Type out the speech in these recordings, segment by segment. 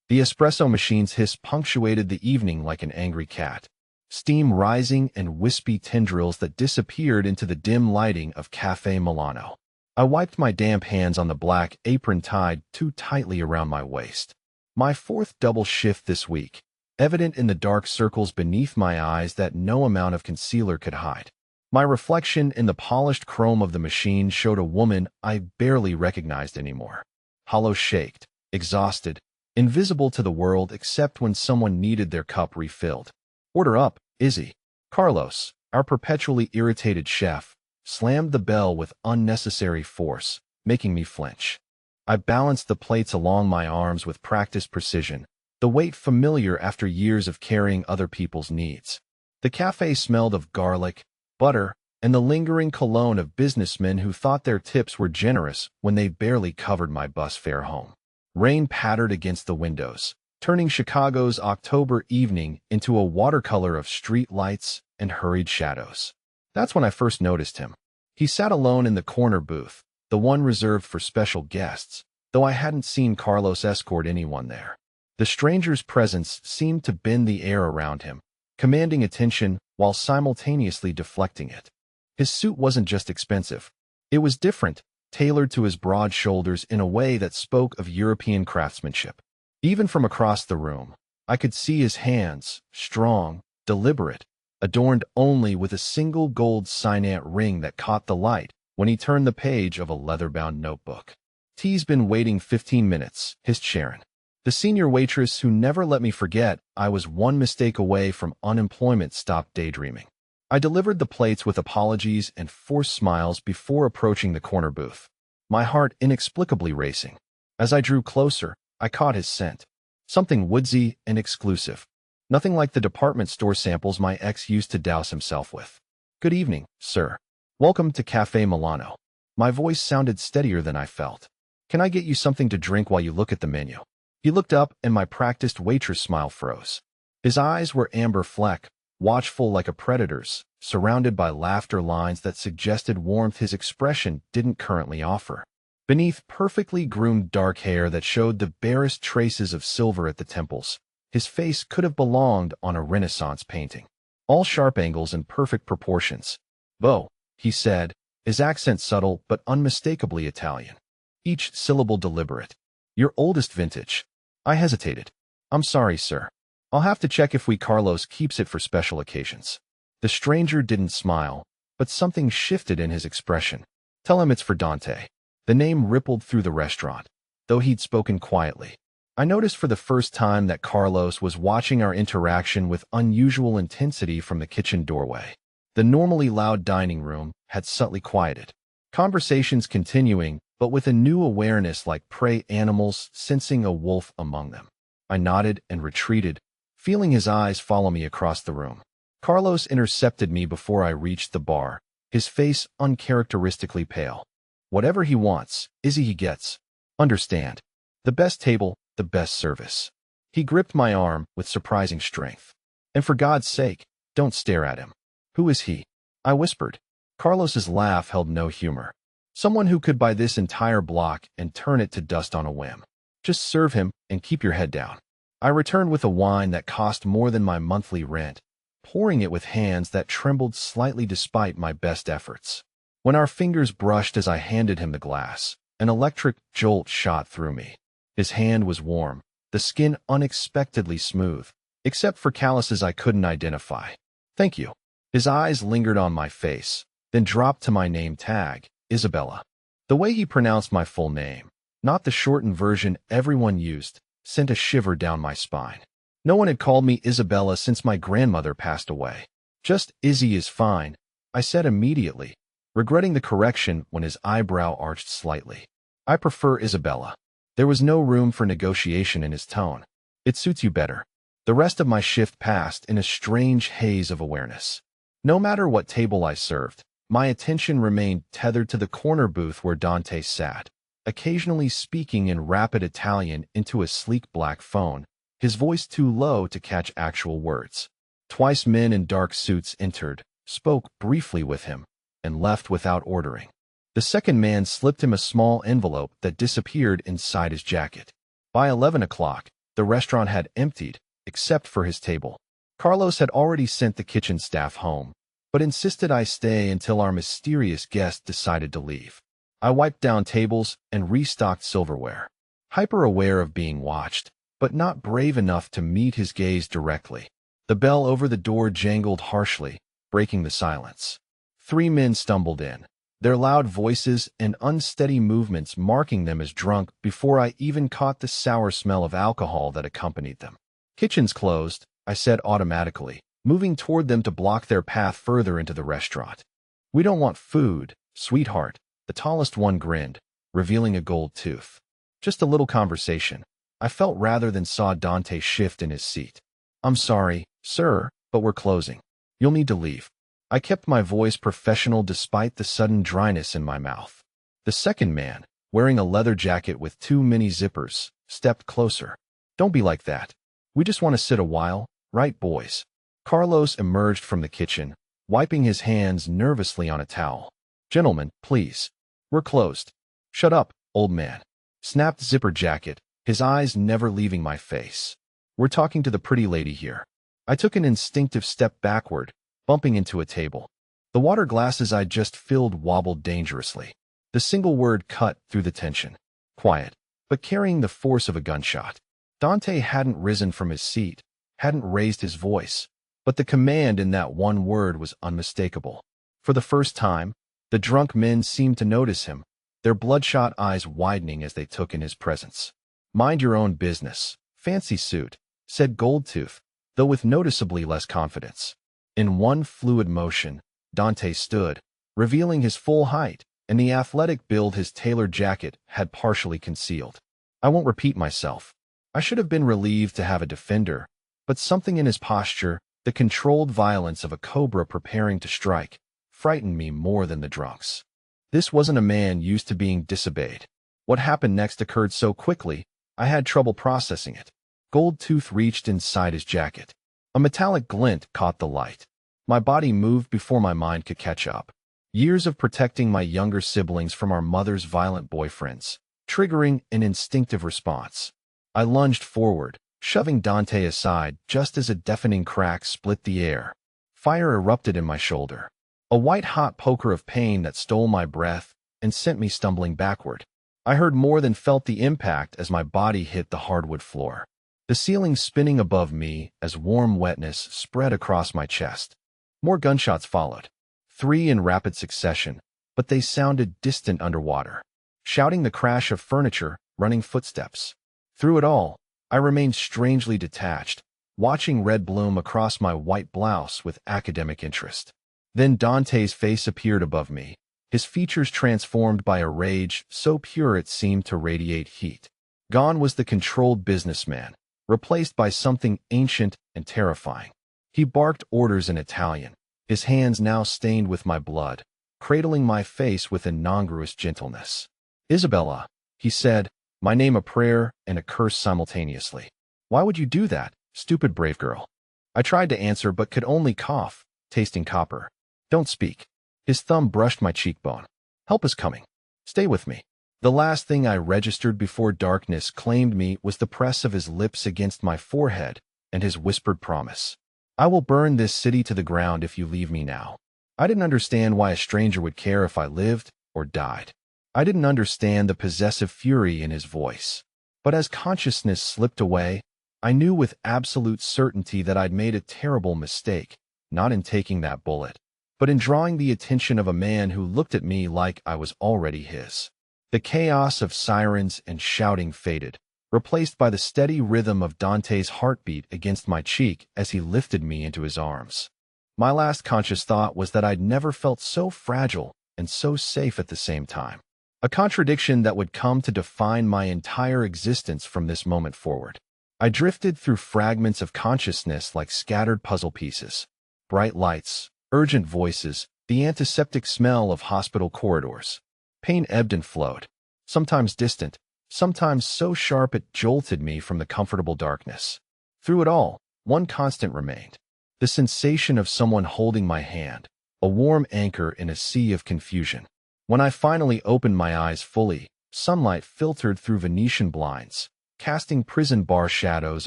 The espresso machine's hiss punctuated the evening like an angry cat, steam rising and wispy tendrils that disappeared into the dim lighting of Cafe Milano. I wiped my damp hands on the black apron tied too tightly around my waist. My fourth double shift this week, evident in the dark circles beneath my eyes that no amount of concealer could hide. My reflection in the polished chrome of the machine showed a woman I barely recognized anymore. Hollow-shaped, exhausted, invisible to the world except when someone needed their cup refilled. "Order up, Izzy." Carlos, our perpetually irritated chef, slammed the bell with unnecessary force, making me flinch. I balanced the plates along my arms with practiced precision, the weight familiar after years of carrying other people's needs. The cafe smelled of garlic, butter, and the lingering cologne of businessmen who thought their tips were generous when they barely covered my bus fare home. Rain pattered against the windows, turning Chicago's October evening into a watercolor of street lights and hurried shadows. That's when I first noticed him. He sat alone in the corner booth, the one reserved for special guests, though I hadn't seen Carlos escort anyone there. The stranger's presence seemed to bend the air around him, commanding attention while simultaneously deflecting it. His suit wasn't just expensive. It was different, tailored to his broad shoulders in a way that spoke of European craftsmanship. Even from across the room, I could see his hands, strong, deliberate, adorned only with a single gold signet ring that caught the light when he turned the page of a leather-bound notebook. "Tea's been waiting 15 minutes, hissed Sharon, the senior waitress who never let me forget I was one mistake away from unemployment. Stopped daydreaming." I delivered the plates with apologies and forced smiles before approaching the corner booth, my heart inexplicably racing. As I drew closer, I caught his scent, something woodsy and exclusive, nothing like the department store samples my ex used to douse himself with. "Good evening, sir. Welcome to Cafe Milano." My voice sounded steadier than I felt. "Can I get you something to drink while you look at the menu?" He looked up and my practiced waitress smile froze. His eyes were amber fleck, watchful like a predator's, surrounded by laughter lines that suggested warmth his expression didn't currently offer. Beneath perfectly groomed dark hair that showed the barest traces of silver at the temples, his face could have belonged on a Renaissance painting. All sharp angles and perfect proportions. "Beau," he said, his accent subtle but unmistakably Italian, each syllable deliberate. "Your oldest vintage." I hesitated. "I'm sorry, sir. I'll have to check if Carlos keeps it for special occasions." The stranger didn't smile, but something shifted in his expression. "Tell him it's for Dante." The name rippled through the restaurant, though he'd spoken quietly. I noticed for the first time that Carlos was watching our interaction with unusual intensity from the kitchen doorway. The normally loud dining room had subtly quieted. Conversations continuing, but with a new awareness like prey animals sensing a wolf among them. I nodded and retreated, feeling his eyes follow me across the room. Carlos intercepted me before I reached the bar, his face uncharacteristically pale. "Whatever he wants, Izzy, he gets. Understand. The best table, the best service." He gripped my arm with surprising strength. "And for God's sake, don't stare at him." "Who is he?" I whispered. Carlos's laugh held no humor. "Someone who could buy this entire block and turn it to dust on a whim. Just serve him and keep your head down." I returned with a wine that cost more than my monthly rent, pouring it with hands that trembled slightly despite my best efforts. When our fingers brushed as I handed him the glass, an electric jolt shot through me. His hand was warm, the skin unexpectedly smooth, except for calluses I couldn't identify. "Thank you." His eyes lingered on my face, then dropped to my name tag, Isabella. The way he pronounced my full name, not the shortened version everyone used, sent a shiver down my spine. No one had called me Isabella since my grandmother passed away. "Just Izzy is fine," I said immediately, regretting the correction when his eyebrow arched slightly. "I prefer Isabella." There was no room for negotiation in his tone. "It suits you better." The rest of my shift passed in a strange haze of awareness. No matter what table I served, my attention remained tethered to the corner booth where Dante sat, occasionally speaking in rapid Italian into a sleek black phone, his voice too low to catch actual words. Twice men in dark suits entered, spoke briefly with him, and left without ordering. The second man slipped him a small envelope that disappeared inside his jacket. By 11 o'clock, The restaurant had emptied, except for his table. Carlos had already sent the kitchen staff home, but insisted I stay until our mysterious guest decided to leave. I wiped down tables and restocked silverware, hyper-aware of being watched, but not brave enough to meet his gaze directly. The bell over the door jangled harshly, breaking the silence. 3 men stumbled in, their loud voices and unsteady movements marking them as drunk before I even caught the sour smell of alcohol that accompanied them. "Kitchen's closed," I said automatically, moving toward them to block their path further into the restaurant. "We don't want food, sweetheart." The tallest one grinned, revealing a gold tooth. "Just a little conversation." I felt rather than saw Dante shift in his seat. "I'm sorry, sir, but we're closing. You'll need to leave." I kept my voice professional despite the sudden dryness in my mouth. The second man, wearing a leather jacket with 2 mini zippers, stepped closer. "Don't be like that. We just want to sit a while, right, boys?" Carlos emerged from the kitchen, wiping his hands nervously on a towel. "Gentlemen, please. We're closed." "Shut up, old man," snapped Zipper Jacket, his eyes never leaving my face. "We're talking to the pretty lady here." I took an instinctive step backward, bumping into a table. The water glasses I'd just filled wobbled dangerously. The single word cut through the tension. Quiet, but carrying the force of a gunshot. Dante hadn't risen from his seat, hadn't raised his voice, but the command in that one word was unmistakable. For the first time, the drunk men seemed to notice him, their bloodshot eyes widening as they took in his presence. "Mind your own business, fancy suit," said Goldtooth, though with noticeably less confidence. In one fluid motion, Dante stood, revealing his full height and the athletic build his tailored jacket had partially concealed. I won't repeat myself. I should have been relieved to have a defender, but something in his posture, the controlled violence of a cobra preparing to strike, frightened me more than the drunks. This wasn't a man used to being disobeyed. What happened next occurred so quickly, I had trouble processing it. Goldtooth reached inside his jacket. A metallic glint caught the light. My body moved before my mind could catch up. Years of protecting my younger siblings from our mother's violent boyfriends, triggering an instinctive response. I lunged forward, shoving Dante aside just as a deafening crack split the air. Fire erupted in my shoulder. A white-hot poker of pain that stole my breath and sent me stumbling backward. I heard more than felt the impact as my body hit the hardwood floor. The ceiling spinning above me as warm wetness spread across my chest. More gunshots followed, 3 in rapid succession, but they sounded distant underwater, shouting the crash of furniture, running footsteps. Through it all, I remained strangely detached, watching red bloom across my white blouse with academic interest. Then Dante's face appeared above me, his features transformed by a rage so pure it seemed to radiate heat. Gone was the controlled businessman, replaced by something ancient and terrifying. He barked orders in Italian, his hands now stained with my blood, cradling my face with incongruous gentleness. "Isabella," he said, my name a prayer and a curse simultaneously. "Why would you do that, stupid brave girl?" I tried to answer but could only cough, tasting copper. "Don't speak." His thumb brushed my cheekbone. "Help is coming. Stay with me." The last thing I registered before darkness claimed me was the press of his lips against my forehead and his whispered promise. "I will burn this city to the ground if you leave me now." I didn't understand why a stranger would care if I lived or died. I didn't understand the possessive fury in his voice. But as consciousness slipped away, I knew with absolute certainty that I'd made a terrible mistake, not in taking that bullet, but in drawing the attention of a man who looked at me like I was already his. The chaos of sirens and shouting faded, replaced by the steady rhythm of Dante's heartbeat against my cheek as he lifted me into his arms. My last conscious thought was that I'd never felt so fragile and so safe at the same time. A contradiction that would come to define my entire existence from this moment forward. I drifted through fragments of consciousness like scattered puzzle pieces. Bright lights, urgent voices, the antiseptic smell of hospital corridors. Pain ebbed and flowed, sometimes distant, sometimes so sharp it jolted me from the comfortable darkness. Through it all, one constant remained. The sensation of someone holding my hand, a warm anchor in a sea of confusion. When I finally opened my eyes fully, sunlight filtered through Venetian blinds, casting prison bar shadows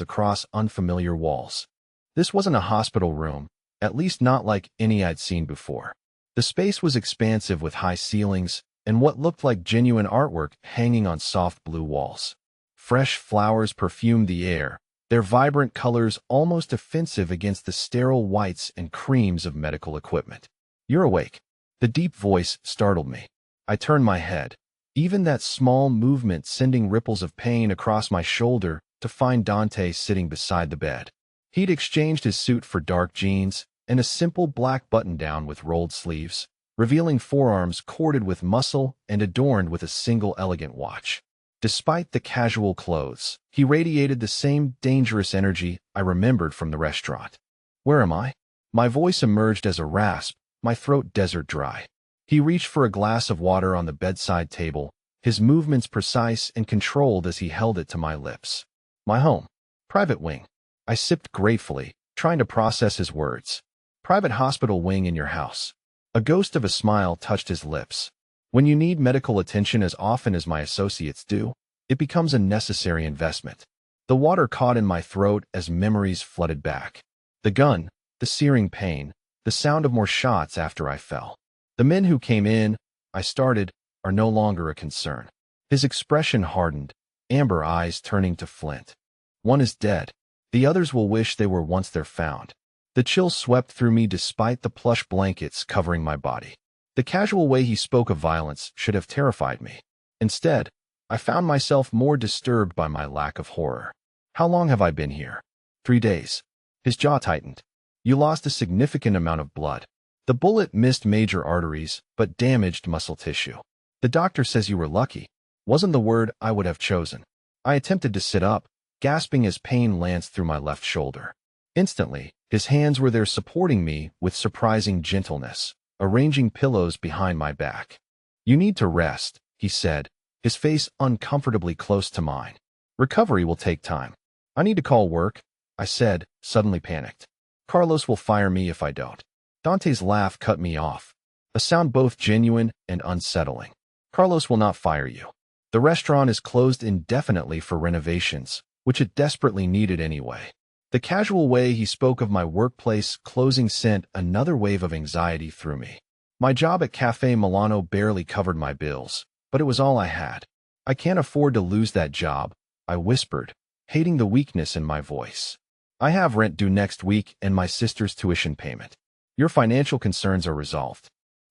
across unfamiliar walls. This wasn't a hospital room, at least not like any I'd seen before. The space was expansive with high ceilings and what looked like genuine artwork hanging on soft blue walls. Fresh flowers perfumed the air, their vibrant colors almost offensive against the sterile whites and creams of medical equipment. "You're awake." The deep voice startled me. I turned my head, even that small movement sending ripples of pain across my shoulder, to find Dante sitting beside the bed. He'd exchanged his suit for dark jeans and a simple black button-down with rolled sleeves, revealing forearms corded with muscle and adorned with a single elegant watch. Despite the casual clothes, he radiated the same dangerous energy I remembered from the restaurant. "Where am I?" My voice emerged as a rasp, my throat desert dry. He reached for a glass of water on the bedside table, his movements precise and controlled as he held it to my lips. "My home. Private wing." I sipped gratefully, trying to process his words. "Private hospital wing in your house." A ghost of a smile touched his lips. "When you need medical attention as often as my associates do, it becomes a necessary investment." The water caught in my throat as memories flooded back. The gun, the searing pain, the sound of more shots after I fell. "The men who came in," I started, "are no longer a concern." His expression hardened, amber eyes turning to flint. "One is dead. The others will wish they were once they're found." The chill swept through me despite the plush blankets covering my body. The casual way he spoke of violence should have terrified me. Instead, I found myself more disturbed by my lack of horror. "How long have I been here?" 3 days. His jaw tightened. "You lost a significant amount of blood." The bullet missed major arteries, but damaged muscle tissue. "The doctor says you were lucky." Wasn't the word I would have chosen. I attempted to sit up, gasping as pain lanced through my left shoulder. Instantly, his hands were there supporting me with surprising gentleness, arranging pillows behind my back. "You need to rest," he said, his face uncomfortably close to mine. "Recovery will take time." "I need to call work," I said, suddenly panicked. "Carlos will fire me if I don't." Dante's laugh cut me off, a sound both genuine and unsettling. "Carlos will not fire you. The restaurant is closed indefinitely for renovations, which it desperately needed anyway." The casual way he spoke of my workplace closing sent another wave of anxiety through me. My job at Cafe Milano barely covered my bills, but it was all I had. "I can't afford to lose that job," I whispered, hating the weakness in my voice. "I have rent due next week and my sister's tuition payment. Your financial concerns are resolved."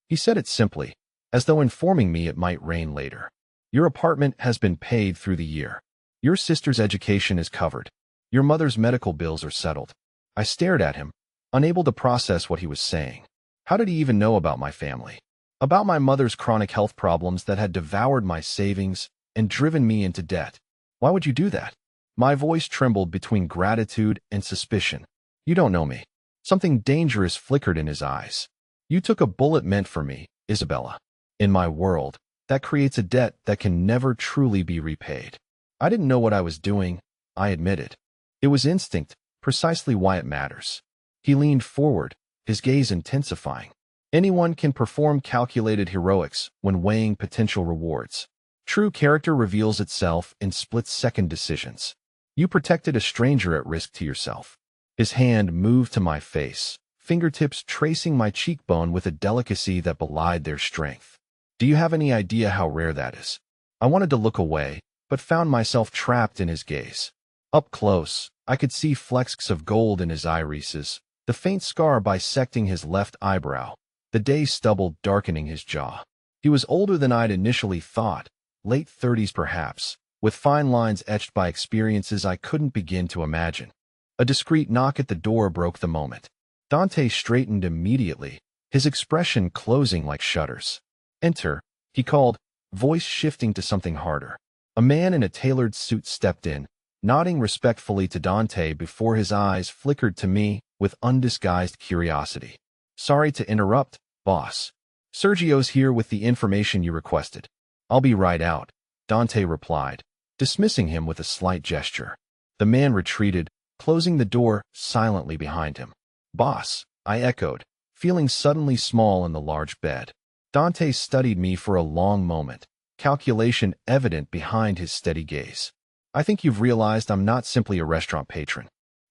He said it simply, as though informing me it might rain later. "Your apartment has been paid through the year. Your sister's education is covered. Your mother's medical bills are settled." I stared at him, unable to process what he was saying. How did he even know about my family? About my mother's chronic health problems that had devoured my savings and driven me into debt? Why would you do that? My voice trembled between gratitude and suspicion. "You don't know me." Something dangerous flickered in his eyes. "You took a bullet meant for me, Isabella. In my world, that creates a debt that can never truly be repaid." I didn't know what I was doing, I admitted. It was instinct, precisely why it matters. He leaned forward, his gaze intensifying. "Anyone can perform calculated heroics when weighing potential rewards. True character reveals itself in split-second decisions. You protected a stranger at risk to yourself." His hand moved to my face, fingertips tracing my cheekbone with a delicacy that belied their strength. "Do you have any idea how rare that is?" I wanted to look away, but found myself trapped in his gaze. Up close, I could see flecks of gold in his irises, the faint scar bisecting his left eyebrow, the day stubble darkening his jaw. He was older than I'd initially thought, late 30s perhaps, with fine lines etched by experiences I couldn't begin to imagine. A discreet knock at the door broke the moment. Dante straightened immediately, his expression closing like shutters. "Enter," he called, voice shifting to something harder. A man in a tailored suit stepped in, nodding respectfully to Dante before his eyes flickered to me with undisguised curiosity. "Sorry to interrupt, boss. Sergio's here with the information you requested." "I'll be right out," Dante replied, dismissing him with a slight gesture. The man retreated, closing the door silently behind him. "Boss," I echoed, feeling suddenly small in the large bed. Dante studied me for a long moment, calculation evident behind his steady gaze. I think you've realized I'm not simply a restaurant patron.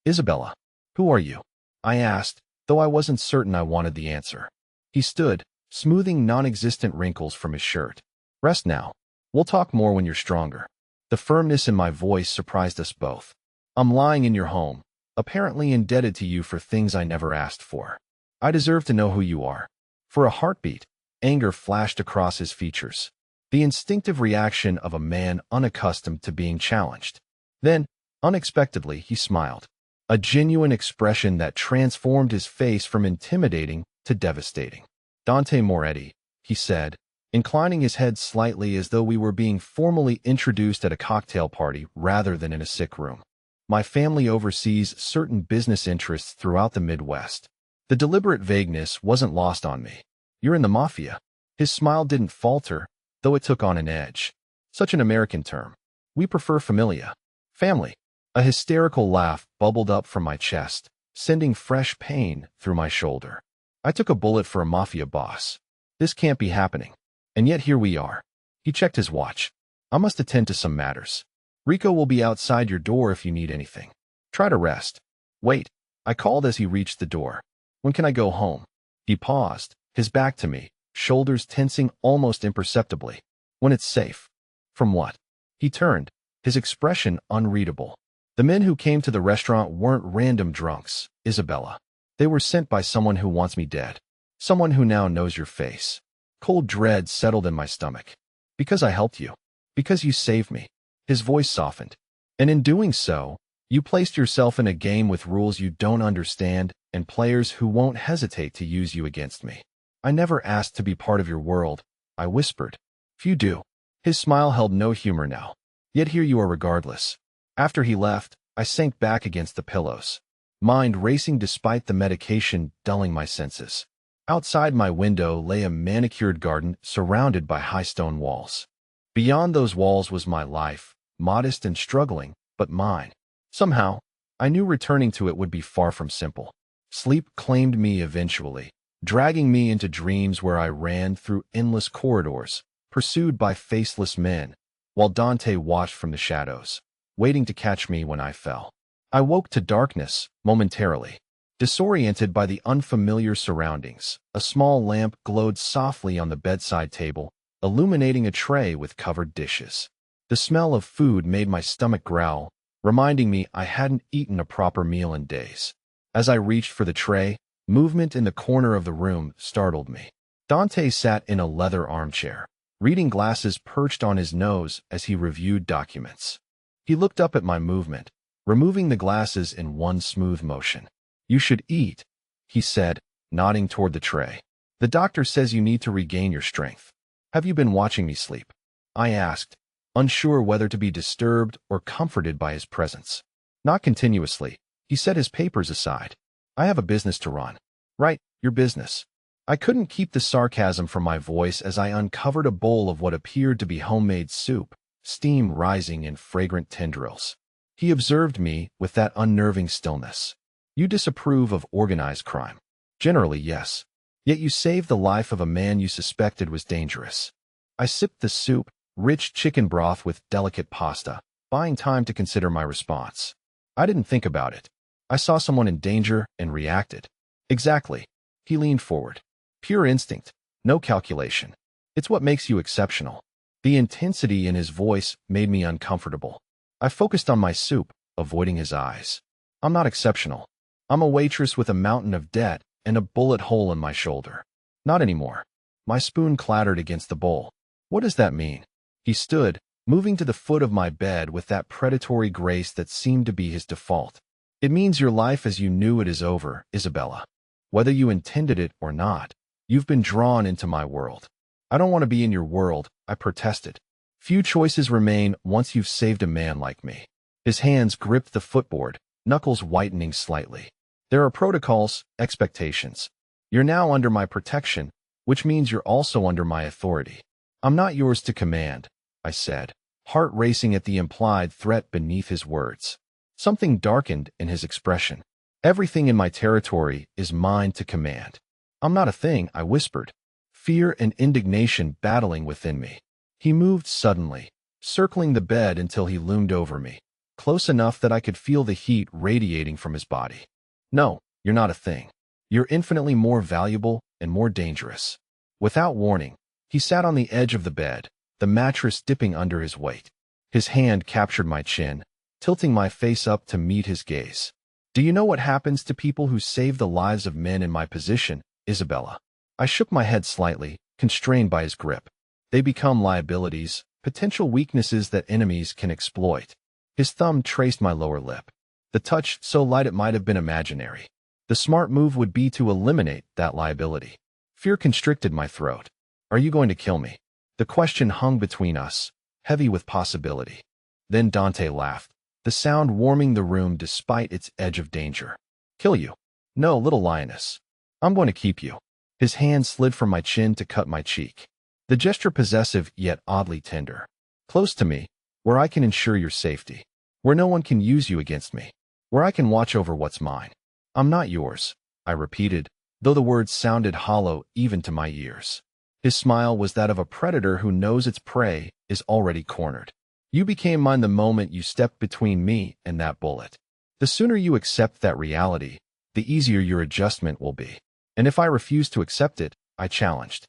Isabella, who are you? I asked, though I wasn't certain I wanted the answer. He stood, smoothing non-existent wrinkles from his shirt. Rest now. We'll talk more when you're stronger. The firmness in my voice surprised us both. I'm lying in your home, apparently indebted to you for things I never asked for. I deserve to know who you are. For a heartbeat, anger flashed across his features. The instinctive reaction of a man unaccustomed to being challenged. Then, unexpectedly, he smiled. A genuine expression that transformed his face from intimidating to devastating. Dante Moretti, he said, inclining his head slightly as though we were being formally introduced at a cocktail party rather than in a sick room. My family oversees certain business interests throughout the Midwest. The deliberate vagueness wasn't lost on me. You're in the Mafia. His smile didn't falter, though it took on an edge. Such an American term. We prefer familia. Family. A hysterical laugh bubbled up from my chest, sending fresh pain through my shoulder. I took a bullet for a Mafia boss. This can't be happening. And yet here we are. He checked his watch. I must attend to some matters. Rico will be outside your door if you need anything. Try to rest. Wait, I called as he reached the door. When can I go home? He paused, his back to me, shoulders tensing almost imperceptibly. When it's safe. From what? He turned, his expression unreadable. The men who came to the restaurant weren't random drunks, Isabella. They were sent by someone who wants me dead. Someone who now knows your face. Cold dread settled in my stomach. Because I helped you. Because you saved me. His voice softened. And in doing so, you placed yourself in a game with rules you don't understand and players who won't hesitate to use you against me. I never asked to be part of your world, I whispered. Few do. His smile held no humor now. Yet here you are regardless. After he left, I sank back against the pillows, mind racing despite the medication dulling my senses. Outside my window lay a manicured garden surrounded by high stone walls. Beyond those walls was my life, modest and struggling, but mine. Somehow, I knew returning to it would be far from simple. Sleep claimed me eventually, dragging me into dreams where I ran through endless corridors, pursued by faceless men, while Dante watched from the shadows, waiting to catch me when I fell. I woke to darkness, momentarily. Disoriented by the unfamiliar surroundings, a small lamp glowed softly on the bedside table, illuminating a tray with covered dishes. The smell of food made my stomach growl, reminding me I hadn't eaten a proper meal in days. As I reached for the tray, movement in the corner of the room startled me. Dante sat in a leather armchair, reading glasses perched on his nose as he reviewed documents. He looked up at my movement, removing the glasses in one smooth motion. You should eat, he said, nodding toward the tray. The doctor says you need to regain your strength. Have you been watching me sleep? I asked, unsure whether to be disturbed or comforted by his presence. Not continuously. He set his papers aside. I have a business to run. Right, your business. I couldn't keep the sarcasm from my voice as I uncovered a bowl of what appeared to be homemade soup, steam rising in fragrant tendrils. He observed me with that unnerving stillness. You disapprove of organized crime. Generally, yes. Yet you saved the life of a man you suspected was dangerous. I sipped the soup, rich chicken broth with delicate pasta, buying time to consider my response. I didn't think about it. I saw someone in danger and reacted. Exactly. He leaned forward. Pure instinct, no calculation. It's what makes you exceptional. The intensity in his voice made me uncomfortable. I focused on my soup, avoiding his eyes. I'm not exceptional. I'm a waitress with a mountain of debt and a bullet hole in my shoulder. Not anymore. My spoon clattered against the bowl. What does that mean? He stood, moving to the foot of my bed with that predatory grace that seemed to be his default. It means your life as you knew it is over, Isabella. Whether you intended it or not, you've been drawn into my world. I don't want to be in your world, I protested. Few choices remain once you've saved a man like me. His hands gripped the footboard, knuckles whitening slightly. There are protocols, expectations. You're now under my protection, which means you're also under my authority. I'm not yours to command, I said, heart racing at the implied threat beneath his words. Something darkened in his expression. Everything in my territory is mine to command. I'm not a thing, I whispered, fear and indignation battling within me. He moved suddenly, circling the bed until he loomed over me, close enough that I could feel the heat radiating from his body. No, you're not a thing. You're infinitely more valuable and more dangerous. Without warning, he sat on the edge of the bed, the mattress dipping under his weight. His hand captured my chin, tilting my face up to meet his gaze. Do you know what happens to people who save the lives of men in my position, Isabella? I shook my head slightly, constrained by his grip. They become liabilities, potential weaknesses that enemies can exploit. His thumb traced my lower lip. The touch so light it might have been imaginary. The smart move would be to eliminate that liability. Fear constricted my throat. Are you going to kill me? The question hung between us, heavy with possibility. Then Dante laughed, the sound warming the room despite its edge of danger. Kill you? No, little lioness. I'm going to keep you. His hand slid from my chin to cut my cheek. The gesture possessive yet oddly tender. Close to me, where I can ensure your safety. Where no one can use you against me. Where I can watch over what's mine. I'm not yours, I repeated, though the words sounded hollow even to my ears. His smile was that of a predator who knows its prey is already cornered. You became mine the moment you stepped between me and that bullet. The sooner you accept that reality, the easier your adjustment will be. And if I refuse to accept it, I challenged.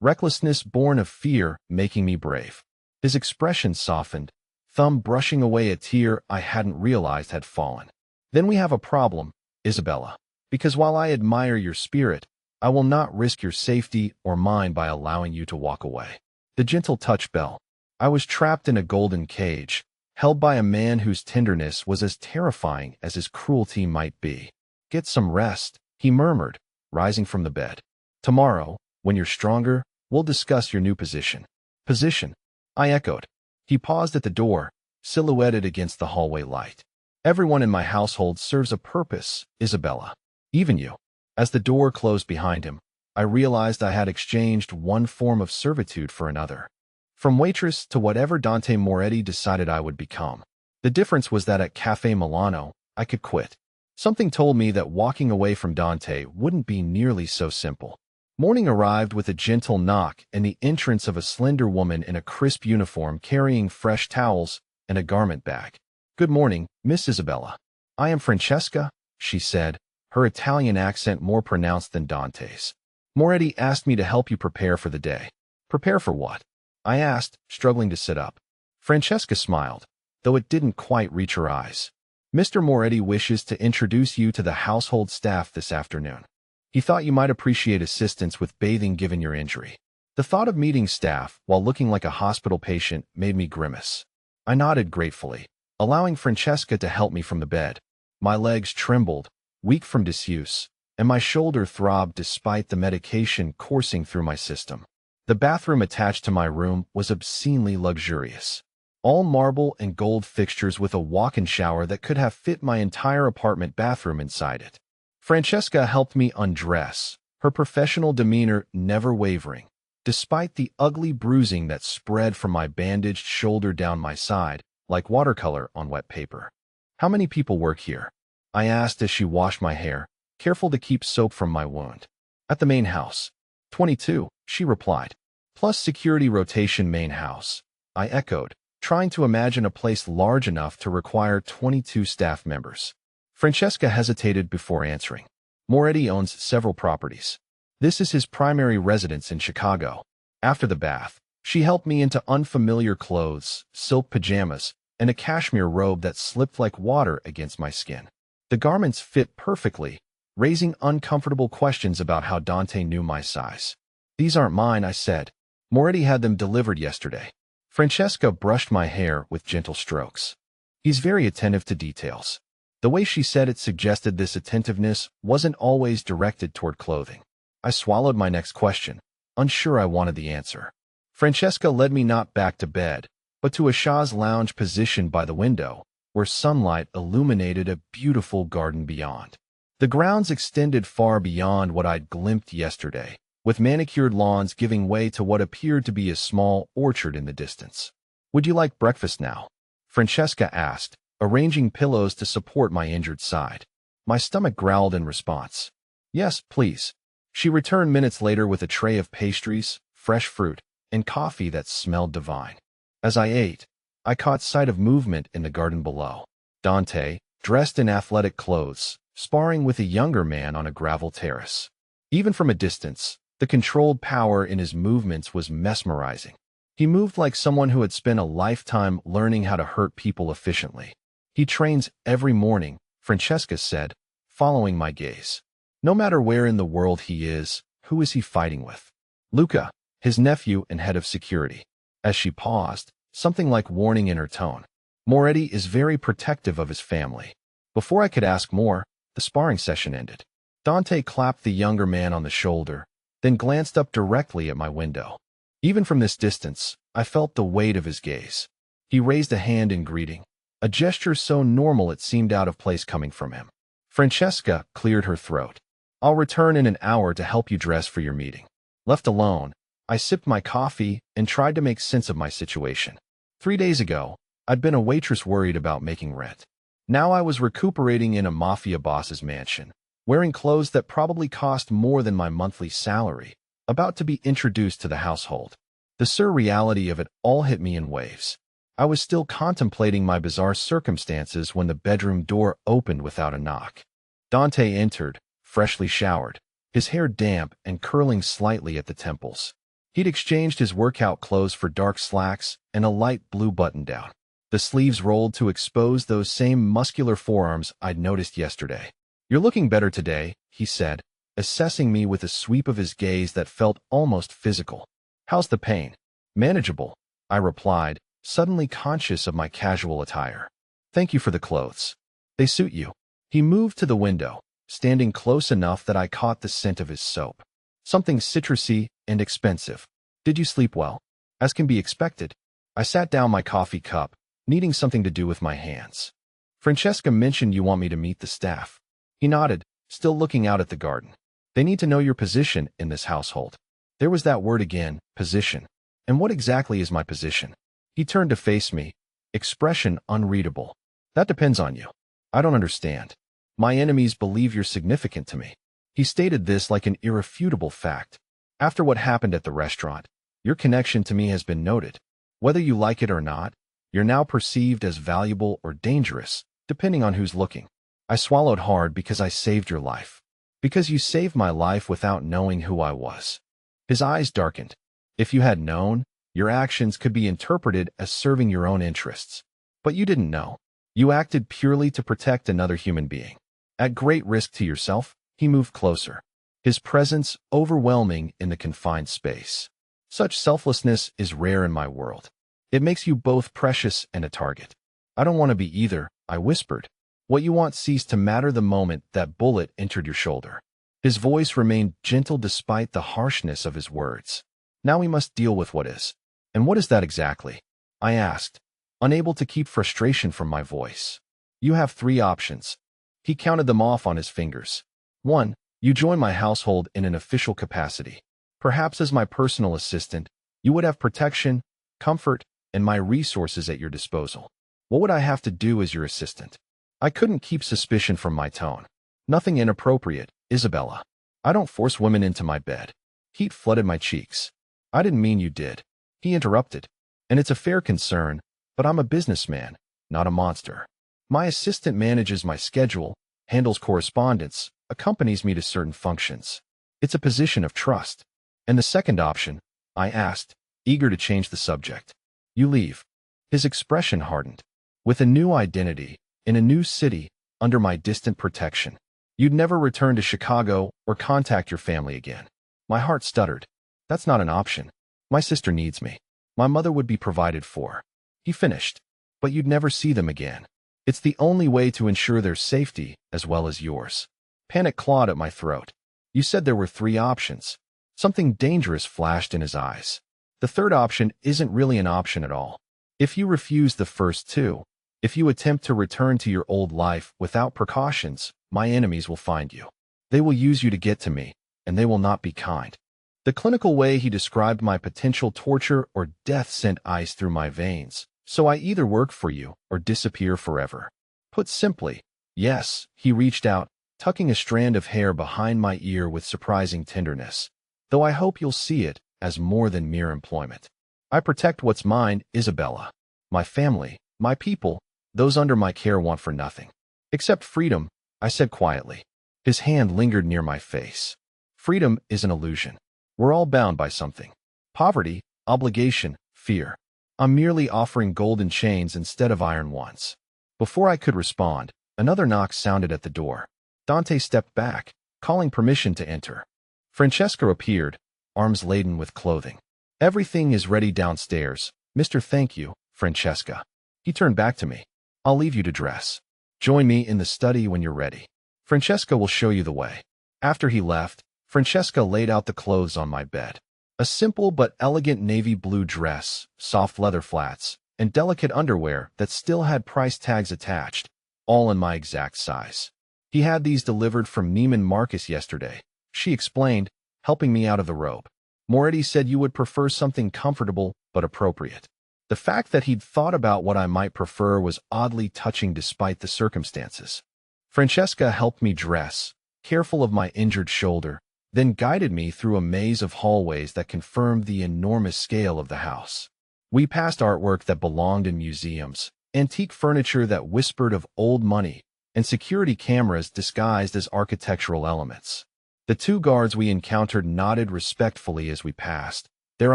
Recklessness born of fear making me brave. His expression softened, thumb brushing away a tear I hadn't realized had fallen. Then we have a problem, Isabella. Because while I admire your spirit, I will not risk your safety or mine by allowing you to walk away. The gentle touch bell. I was trapped in a golden cage, held by a man whose tenderness was as terrifying as his cruelty might be. Get some rest, he murmured, rising from the bed. Tomorrow, when you're stronger, we'll discuss your new position. Position? I echoed. He paused at the door, silhouetted against the hallway light. Everyone in my household serves a purpose, Isabella. Even you. As the door closed behind him, I realized I had exchanged one form of servitude for another. From waitress to whatever Dante Moretti decided I would become. The difference was that at Cafe Milano, I could quit. Something told me that walking away from Dante wouldn't be nearly so simple. Morning arrived with a gentle knock and the entrance of a slender woman in a crisp uniform carrying fresh towels and a garment bag. Good morning, Miss Isabella. I am Francesca, she said, her Italian accent more pronounced than Dante's. Moretti asked me to help you prepare for the day. Prepare for what? I asked, struggling to sit up. Francesca smiled, though it didn't quite reach her eyes. Mr. Moretti wishes to introduce you to the household staff this afternoon. He thought you might appreciate assistance with bathing given your injury. The thought of meeting staff while looking like a hospital patient made me grimace. I nodded gratefully, allowing Francesca to help me from the bed. My legs trembled, weak from disuse, and my shoulder throbbed despite the medication coursing through my system. The bathroom attached to my room was obscenely luxurious. All marble and gold fixtures with a walk-in shower that could have fit my entire apartment bathroom inside it. Francesca helped me undress, her professional demeanor never wavering, despite the ugly bruising that spread from my bandaged shoulder down my side, like watercolor on wet paper. How many people work here? I asked as she washed my hair, careful to keep soap from my wound. At the main house. 22, she replied. Plus security rotation main house. I echoed, trying to imagine a place large enough to require 22 staff members. Francesca hesitated before answering. Moretti owns several properties. This is his primary residence in Chicago. After the bath, she helped me into unfamiliar clothes, silk pajamas, and a cashmere robe that slipped like water against my skin. The garments fit perfectly, raising uncomfortable questions about how Dante knew my size. These aren't mine, I said. Moretti had them delivered yesterday. Francesca brushed my hair with gentle strokes. He's very attentive to details. The way she said it suggested this attentiveness wasn't always directed toward clothing. I swallowed my next question, unsure I wanted the answer. Francesca led me not back to bed, but to a chaise lounge positioned by the window, where sunlight illuminated a beautiful garden beyond. The grounds extended far beyond what I'd glimpsed yesterday, with manicured lawns giving way to what appeared to be a small orchard in the distance. Would you like breakfast now? Francesca asked, arranging pillows to support my injured side. My stomach growled in response. Yes, please. She returned minutes later with a tray of pastries, fresh fruit, and coffee that smelled divine. As I ate, I caught sight of movement in the garden below. Dante, dressed in athletic clothes, sparring with a younger man on a gravel terrace. Even from a distance, the controlled power in his movements was mesmerizing. He moved like someone who had spent a lifetime learning how to hurt people efficiently. He trains every morning, Francesca said, following my gaze. No matter where in the world he is, who is he fighting with? Luca, his nephew and head of security. As she paused, something like warning in her tone. Moretti is very protective of his family. Before I could ask more, the sparring session ended. Dante clapped the younger man on the shoulder, then glanced up directly at my window. Even from this distance, I felt the weight of his gaze. He raised a hand in greeting, a gesture so normal it seemed out of place coming from him. Francesca cleared her throat. I'll return in an hour to help you dress for your meeting. Left alone, I sipped my coffee and tried to make sense of my situation. 3 days ago, I'd been a waitress worried about making rent. Now I was recuperating in a Mafia boss's mansion, wearing clothes that probably cost more than my monthly salary, about to be introduced to the household. The surreality of it all hit me in waves. I was still contemplating my bizarre circumstances when the bedroom door opened without a knock. Dante entered, freshly showered, his hair damp and curling slightly at the temples. He'd exchanged his workout clothes for dark slacks and a light blue button-down. The sleeves rolled to expose those same muscular forearms I'd noticed yesterday. You're looking better today, he said, assessing me with a sweep of his gaze that felt almost physical. How's the pain? Manageable, I replied, suddenly conscious of my casual attire. Thank you for the clothes. They suit you. He moved to the window, standing close enough that I caught the scent of his soap. Something citrusy and expensive. Did you sleep well? As can be expected. I sat down my coffee cup, needing something to do with my hands. Francesca mentioned you want me to meet the staff. He nodded, still looking out at the garden. They need to know your position in this household. There was that word again, position. And what exactly is my position? He turned to face me, expression unreadable. That depends on you. I don't understand. My enemies believe you're significant to me. He stated this like an irrefutable fact. After what happened at the restaurant, your connection to me has been noted. Whether you like it or not, you're now perceived as valuable or dangerous, depending on who's looking. I swallowed hard because I saved your life. Because you saved my life without knowing who I was. His eyes darkened. If you had known, your actions could be interpreted as serving your own interests. But you didn't know. You acted purely to protect another human being. At great risk to yourself, he moved closer, his presence overwhelming in the confined space. Such selflessness is rare in my world. It makes you both precious and a target. I don't want to be either, I whispered. What you want ceased to matter the moment that bullet entered your shoulder. His voice remained gentle despite the harshness of his words. Now we must deal with what is. And what is that exactly? I asked, unable to keep frustration from my voice. You have 3 options. He counted them off on his fingers. 1. You join my household in an official capacity. Perhaps as my personal assistant, you would have protection, comfort, and my resources at your disposal. What would I have to do as your assistant? I couldn't keep suspicion from my tone. Nothing inappropriate, Isabella. I don't force women into my bed. Heat flooded my cheeks. I didn't mean you did. He interrupted. And it's a fair concern, but I'm a businessman, not a monster. My assistant manages my schedule, handles correspondence, accompanies me to certain functions. It's a position of trust. And the second option? I asked, eager to change the subject. You leave. His expression hardened. With a new identity, in a new city, under my distant protection. You'd never return to Chicago or contact your family again. My heart stuttered. That's not an option. My sister needs me. My mother would be provided for. He finished. But you'd never see them again. It's the only way to ensure their safety as well as yours. Panic clawed at my throat. You said there were 3 options. Something dangerous flashed in his eyes. The third option isn't really an option at all. If you refuse the first 2, if you attempt to return to your old life without precautions, my enemies will find you. They will use you to get to me, and they will not be kind. The clinical way he described my potential torture or death sent ice through my veins, so I either work for you or disappear forever. Put simply, yes, he reached out, tucking a strand of hair behind my ear with surprising tenderness. Though I hope you'll see it as more than mere employment. I protect what's mine, Isabella. My family, my people, those under my care want for nothing. Except freedom, I said quietly. His hand lingered near my face. Freedom is an illusion. We're all bound by something. Poverty, obligation, fear. I'm merely offering golden chains instead of iron ones. Before I could respond, another knock sounded at the door. Dante stepped back, calling permission to enter. Francesca appeared, arms laden with clothing. Everything is ready downstairs, Mr. Thank you, Francesca. He turned back to me. I'll leave you to dress. Join me in the study when you're ready. Francesca will show you the way. After he left, Francesca laid out the clothes on my bed. A simple but elegant navy blue dress, soft leather flats, and delicate underwear that still had price tags attached, all in my exact size. He had these delivered from Neiman Marcus yesterday, she explained, helping me out of the robe. Moretti said you would prefer something comfortable but appropriate. The fact that he'd thought about what I might prefer was oddly touching despite the circumstances. Francesca helped me dress, careful of my injured shoulder, then guided me through a maze of hallways that confirmed the enormous scale of the house. We passed artwork that belonged in museums, antique furniture that whispered of old money, and security cameras disguised as architectural elements. The two guards we encountered nodded respectfully as we passed, their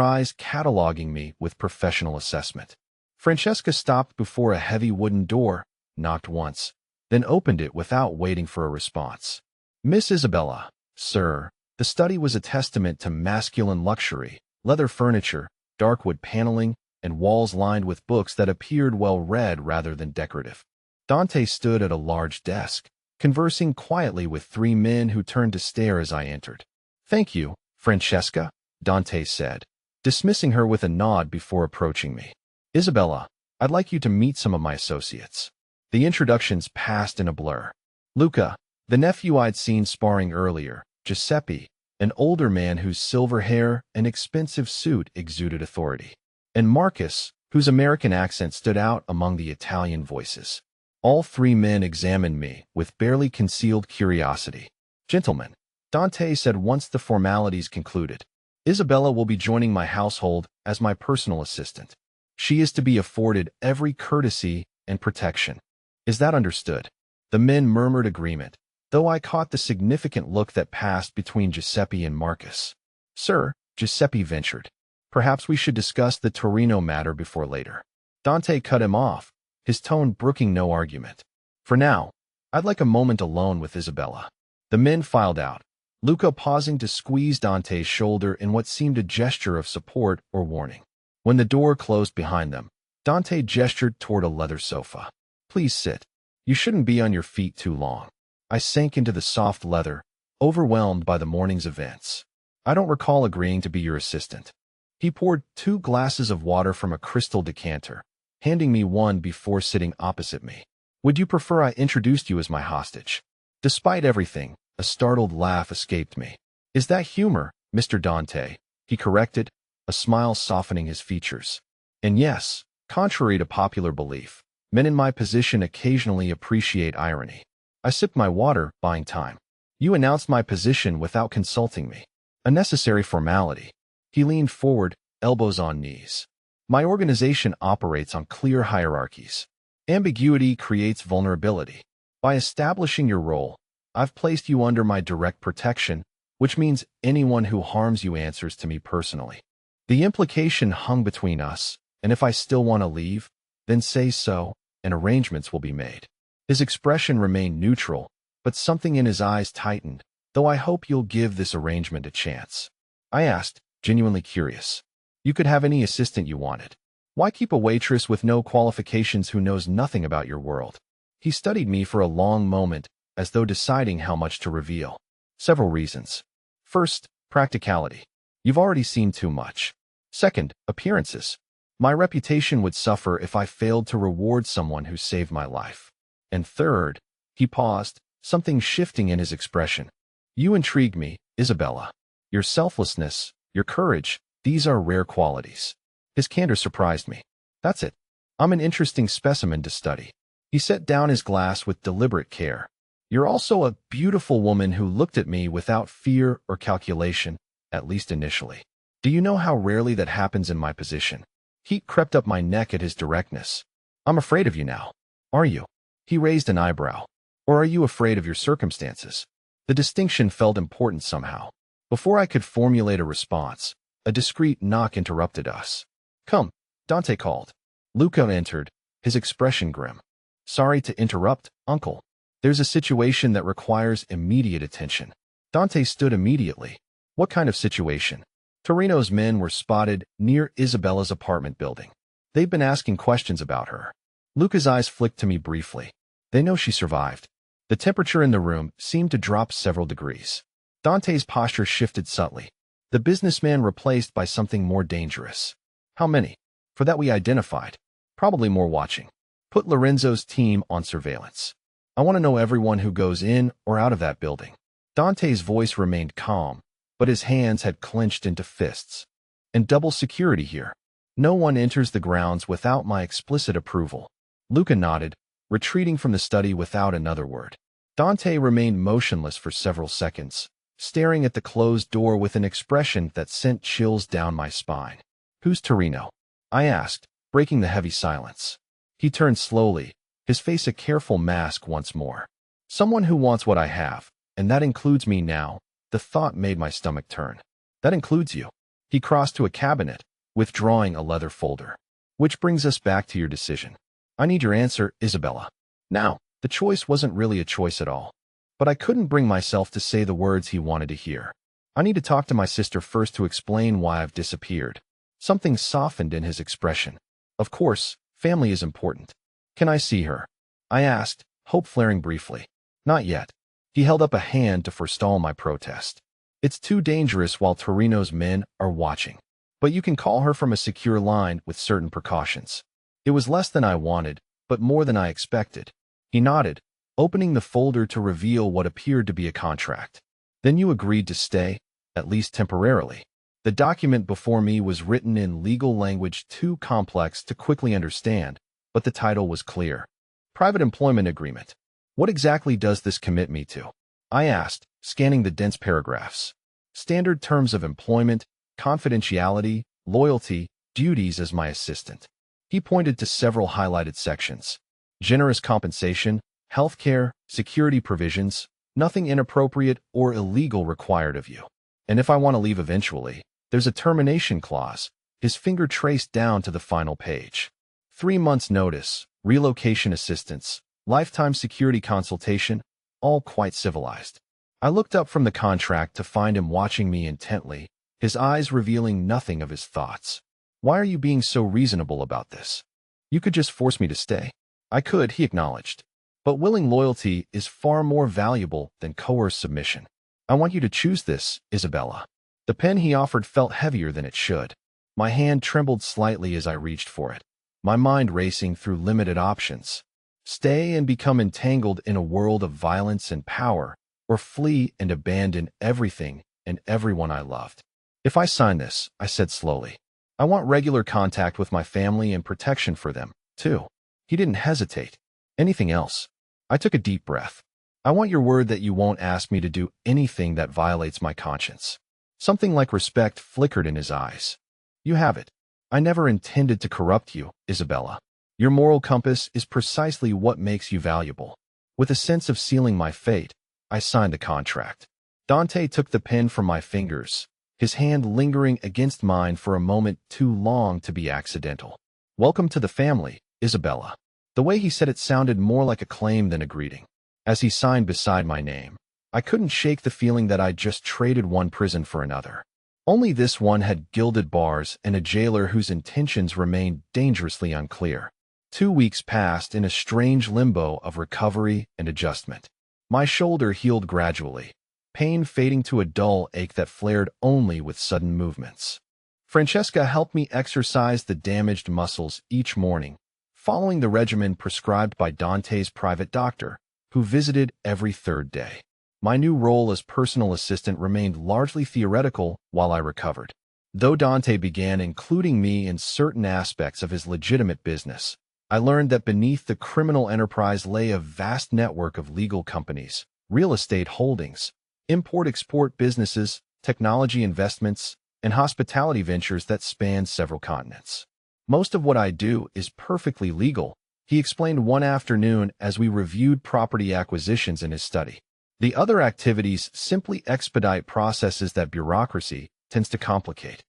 eyes cataloging me with professional assessment. Francesca stopped before a heavy wooden door, knocked once, then opened it without waiting for a response. Miss Isabella, sir. The study was a testament to masculine luxury, leather furniture, dark wood paneling, and walls lined with books that appeared well-read rather than decorative. Dante stood at a large desk, conversing quietly with three men who turned to stare as I entered. Thank you, Francesca, Dante said, dismissing her with a nod before approaching me. Isabella, I'd like you to meet some of my associates. The introductions passed in a blur. Luca, the nephew I'd seen sparring earlier, Giuseppe, an older man whose silver hair and expensive suit exuded authority, and Marcus, whose American accent stood out among the Italian voices. All three men examined me with barely concealed curiosity. Gentlemen, Dante said once the formalities concluded, Isabella will be joining my household as my personal assistant. She is to be afforded every courtesy and protection. Is that understood? The men murmured agreement, though I caught the significant look that passed between Giuseppe and Marcus. Sir, Giuseppe ventured, perhaps we should discuss the Torino matter before later. Dante cut him off, his tone brooking no argument. For now, I'd like a moment alone with Isabella. The men filed out, Luca pausing to squeeze Dante's shoulder in what seemed a gesture of support or warning. When the door closed behind them, Dante gestured toward a leather sofa. Please sit. You shouldn't be on your feet too long. I sank into the soft leather, overwhelmed by the morning's events. I don't recall agreeing to be your assistant. He poured 2 glasses of water from a crystal decanter, handing me one before sitting opposite me. Would you prefer I introduced you as my hostage? Despite everything, a startled laugh escaped me. Is that humor, Mr. Dante? He corrected, a smile softening his features. And yes, contrary to popular belief, men in my position occasionally appreciate irony. I sipped my water, buying time. You announced my position without consulting me. A necessary formality. He leaned forward, elbows on knees. My organization operates on clear hierarchies. Ambiguity creates vulnerability. By establishing your role, I've placed you under my direct protection, which means anyone who harms you answers to me personally. The implication hung between us, and if I still want to leave, then say so, and arrangements will be made. His expression remained neutral, but something in his eyes tightened, though I hope you'll give this arrangement a chance. I asked, genuinely curious. You could have any assistant you wanted. Why keep a waitress with no qualifications who knows nothing about your world? He studied me for a long moment, as though deciding how much to reveal. Several reasons. First, practicality. You've already seen too much. Second, appearances. My reputation would suffer if I failed to reward someone who saved my life. And third, he paused, something shifting in his expression. You intrigue me, Isabella. Your selflessness, your courage, these are rare qualities. His candor surprised me. That's it. I'm an interesting specimen to study. He set down his glass with deliberate care. You're also a beautiful woman who looked at me without fear or calculation, at least initially. Do you know how rarely that happens in my position? Heat crept up my neck at his directness. I'm afraid of you now. Are you? He raised an eyebrow. Or are you afraid of your circumstances? The distinction felt important somehow. Before I could formulate a response, a discreet knock interrupted us. Come, Dante called. Luca entered, his expression grim. Sorry to interrupt, uncle. There's a situation that requires immediate attention. Dante stood immediately. What kind of situation? Torino's men were spotted near Isabella's apartment building. They've been asking questions about her. Luca's eyes flicked to me briefly. They know she survived. The temperature in the room seemed to drop several degrees. Dante's posture shifted subtly. The businessman replaced by something more dangerous. How many? For that we identified. Probably more watching. Put Lorenzo's team on surveillance. I want to know everyone who goes in or out of that building. Dante's voice remained calm, but his hands had clenched into fists. And double security here. No one enters the grounds without my explicit approval. Luca nodded, retreating from the study without another word. Dante remained motionless for several seconds, staring at the closed door with an expression that sent chills down my spine. Who's Torino? I asked, breaking the heavy silence. He turned slowly, his face a careful mask once more. Someone who wants what I have, and that includes me now. The thought made my stomach turn. That includes you. He crossed to a cabinet, withdrawing a leather folder. Which brings us back to your decision. I need your answer, Isabella. Now, the choice wasn't really a choice at all. But I couldn't bring myself to say the words he wanted to hear. I need to talk to my sister first to explain why I've disappeared. Something softened in his expression. Of course, family is important. Can I see her? I asked, hope flaring briefly. Not yet. He held up a hand to forestall my protest. It's too dangerous while Torino's men are watching. But you can call her from a secure line with certain precautions. It was less than I wanted, but more than I expected. He nodded, opening the folder to reveal what appeared to be a contract. Then you agreed to stay, at least temporarily. The document before me was written in legal language too complex to quickly understand, but the title was clear. Private Employment Agreement. What exactly does this commit me to? I asked, scanning the dense paragraphs. Standard terms of employment, confidentiality, loyalty, duties as my assistant. He pointed to several highlighted sections. Generous compensation, healthcare, security provisions, nothing inappropriate or illegal required of you. And if I want to leave eventually, there's a termination clause. His finger traced down to the final page. 3 months notice, relocation assistance, lifetime security consultation, all quite civilized. I looked up from the contract to find him watching me intently, his eyes revealing nothing of his thoughts. Why are you being so reasonable about this? You could just force me to stay. I could, he acknowledged. But willing loyalty is far more valuable than coerced submission. I want you to choose this, Isabella. The pen he offered felt heavier than it should. My hand trembled slightly as I reached for it, my mind racing through limited options. Stay and become entangled in a world of violence and power, or flee and abandon everything and everyone I loved. If I sign this, I said slowly, I want regular contact with my family and protection for them, too. He didn't hesitate. Anything else? I took a deep breath. I want your word that you won't ask me to do anything that violates my conscience. Something like respect flickered in his eyes. You have it. I never intended to corrupt you, Isabella. Your moral compass is precisely what makes you valuable. With a sense of sealing my fate, I signed the contract. Dante took the pen from my fingers, his hand lingering against mine for a moment too long to be accidental. Welcome to the family, Isabella. The way he said it sounded more like a claim than a greeting. As he signed beside my name, I couldn't shake the feeling that I'd just traded one prison for another. Only this one had gilded bars and a jailer whose intentions remained dangerously unclear. 2 weeks passed in a strange limbo of recovery and adjustment. My shoulder healed gradually, pain fading to a dull ache that flared only with sudden movements. Francesca helped me exercise the damaged muscles each morning, following the regimen prescribed by Dante's private doctor, who visited every 3rd day. My new role as personal assistant remained largely theoretical while I recovered. Though Dante began including me in certain aspects of his legitimate business, I learned that beneath the criminal enterprise lay a vast network of legal companies, real estate holdings, import-export businesses, technology investments, and hospitality ventures that spanned several continents. Most of what I do is perfectly legal, he explained one afternoon as we reviewed property acquisitions in his study. The other activities simply expedite processes that bureaucracy tends to complicate.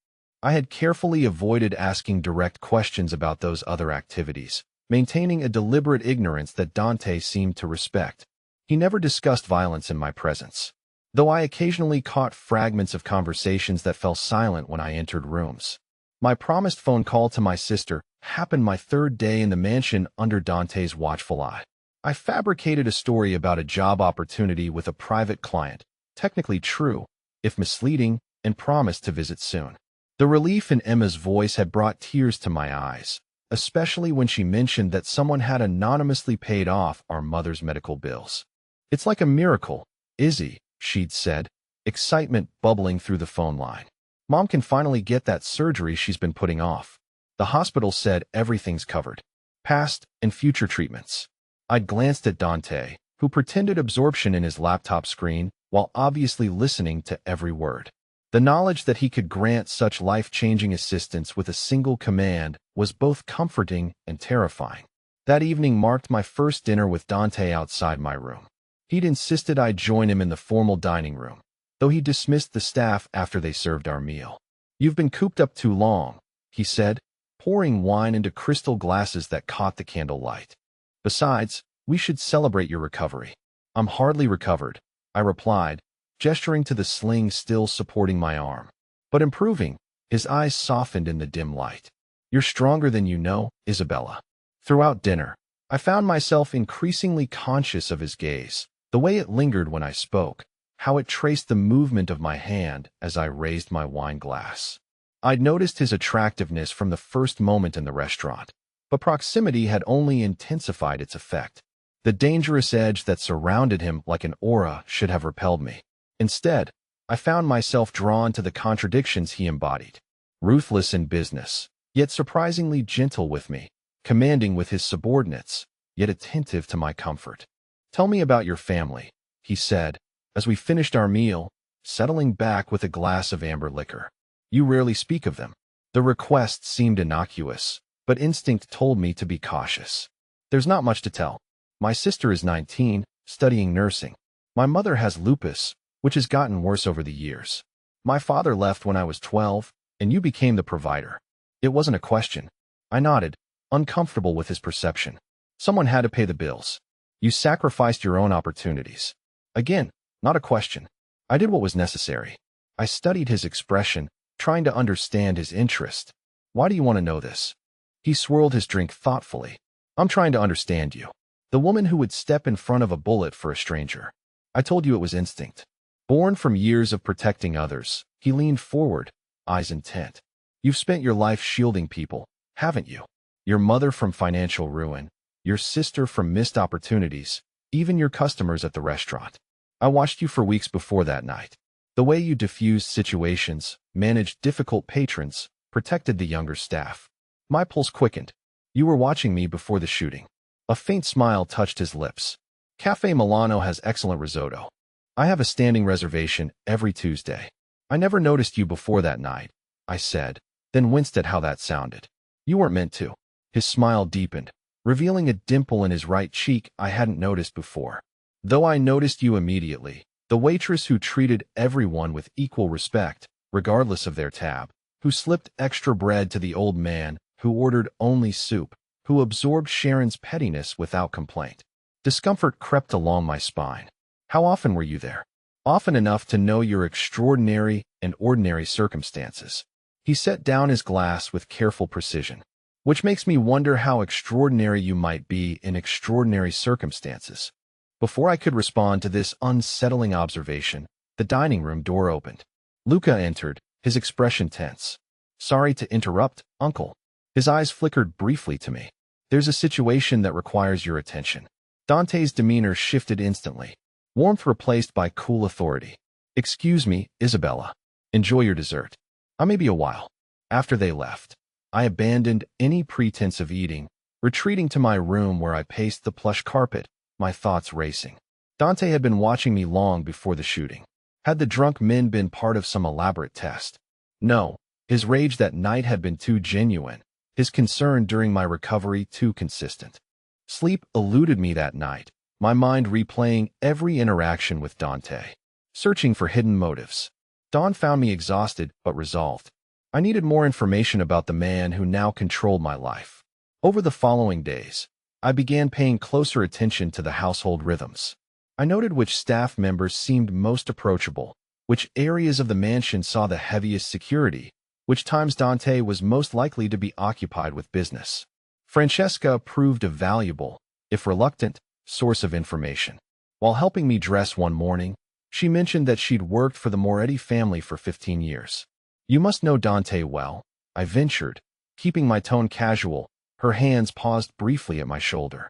I had carefully avoided asking direct questions about those other activities, maintaining a deliberate ignorance that Dante seemed to respect. He never discussed violence in my presence, though I occasionally caught fragments of conversations that fell silent when I entered rooms. My promised phone call to my sister happened my third day in the mansion under Dante's watchful eye. I fabricated a story about a job opportunity with a private client, technically true, if misleading, and promised to visit soon. The relief in Emma's voice had brought tears to my eyes, especially when she mentioned that someone had anonymously paid off our mother's medical bills. "It's like a miracle, Izzy," she'd said, excitement bubbling through the phone line. "Mom can finally get that surgery she's been putting off. The hospital said everything's covered. Past and future treatments." I'd glanced at Dante, who pretended absorption in his laptop screen while obviously listening to every word. The knowledge that he could grant such life-changing assistance with a single command was both comforting and terrifying. That evening marked my first dinner with Dante outside my room. He'd insisted I join him in the formal dining room, though he dismissed the staff after they served our meal. "You've been cooped up too long," he said, pouring wine into crystal glasses that caught the candlelight. "Besides, we should celebrate your recovery." "I'm hardly recovered," I replied, gesturing to the sling still supporting my arm. "But improving." His eyes softened in the dim light. "You're stronger than you know, Isabella." Throughout dinner, I found myself increasingly conscious of his gaze, the way it lingered when I spoke, how it traced the movement of my hand as I raised my wine glass. I'd noticed his attractiveness from the first moment in the restaurant, but proximity had only intensified its effect. The dangerous edge that surrounded him like an aura should have repelled me. Instead, I found myself drawn to the contradictions he embodied. Ruthless in business, yet surprisingly gentle with me, commanding with his subordinates, yet attentive to my comfort. "Tell me about your family," he said, as we finished our meal, settling back with a glass of amber liquor. "You rarely speak of them." The request seemed innocuous, but instinct told me to be cautious. "There's not much to tell. My sister is 19, studying nursing. My mother has lupus, which has gotten worse over the years. My father left when I was 12, and you became the provider." It wasn't a question. I nodded, uncomfortable with his perception. "Someone had to pay the bills. You sacrificed your own opportunities." Again, not a question. I did what was necessary. I studied his expression, trying to understand his interest. "Why do you want to know this?" He swirled his drink thoughtfully. "I'm trying to understand you. The woman who would step in front of a bullet for a stranger. I told you it was instinct. Born from years of protecting others." He leaned forward, eyes intent. "You've spent your life shielding people, haven't you? Your mother from financial ruin, your sister from missed opportunities, even your customers at the restaurant. I watched you for weeks before that night. The way you diffused situations, managed difficult patrons, protected the younger staff. My pulse quickened. You were watching me before the shooting." A faint smile touched his lips. "Cafe Milano has excellent risotto. I have a standing reservation every Tuesday. I never noticed you before that night," I said, then winced at how that sounded. "You weren't meant to." His smile deepened, revealing a dimple in his right cheek I hadn't noticed before. "Though I noticed you immediately, the waitress who treated everyone with equal respect, regardless of their tab, who slipped extra bread to the old man, who ordered only soup, who absorbed Sharon's pettiness without complaint." Discomfort crept along my spine. "How often were you there?" "Often enough to know your extraordinary and ordinary circumstances." He set down his glass with careful precision. "Which makes me wonder how extraordinary you might be in extraordinary circumstances." Before I could respond to this unsettling observation, the dining room door opened. Luca entered, his expression tense. "Sorry to interrupt, Uncle." His eyes flickered briefly to me. "There's a situation that requires your attention." Dante's demeanor shifted instantly, warmth replaced by cool authority. "Excuse me, Isabella. Enjoy your dessert. I may be a while." After they left, I abandoned any pretense of eating, retreating to my room where I paced the plush carpet, my thoughts racing. Dante had been watching me long before the shooting. Had the drunk men been part of some elaborate test? No, his rage that night had been too genuine, his concern during my recovery too consistent. Sleep eluded me that night, my mind replaying every interaction with Dante, searching for hidden motives. Dawn found me exhausted but resolved. I needed more information about the man who now controlled my life. Over the following days, I began paying closer attention to the household rhythms. I noted which staff members seemed most approachable, which areas of the mansion saw the heaviest security, which times Dante was most likely to be occupied with business. Francesca proved a valuable, if reluctant, source of information. While helping me dress one morning, she mentioned that she'd worked for the Moretti family for 15 years. You must know Dante well, I ventured, keeping my tone casual. Her hands paused briefly at my shoulder.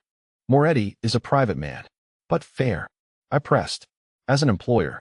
Moretti is a private man, but fair, I pressed. As an employer,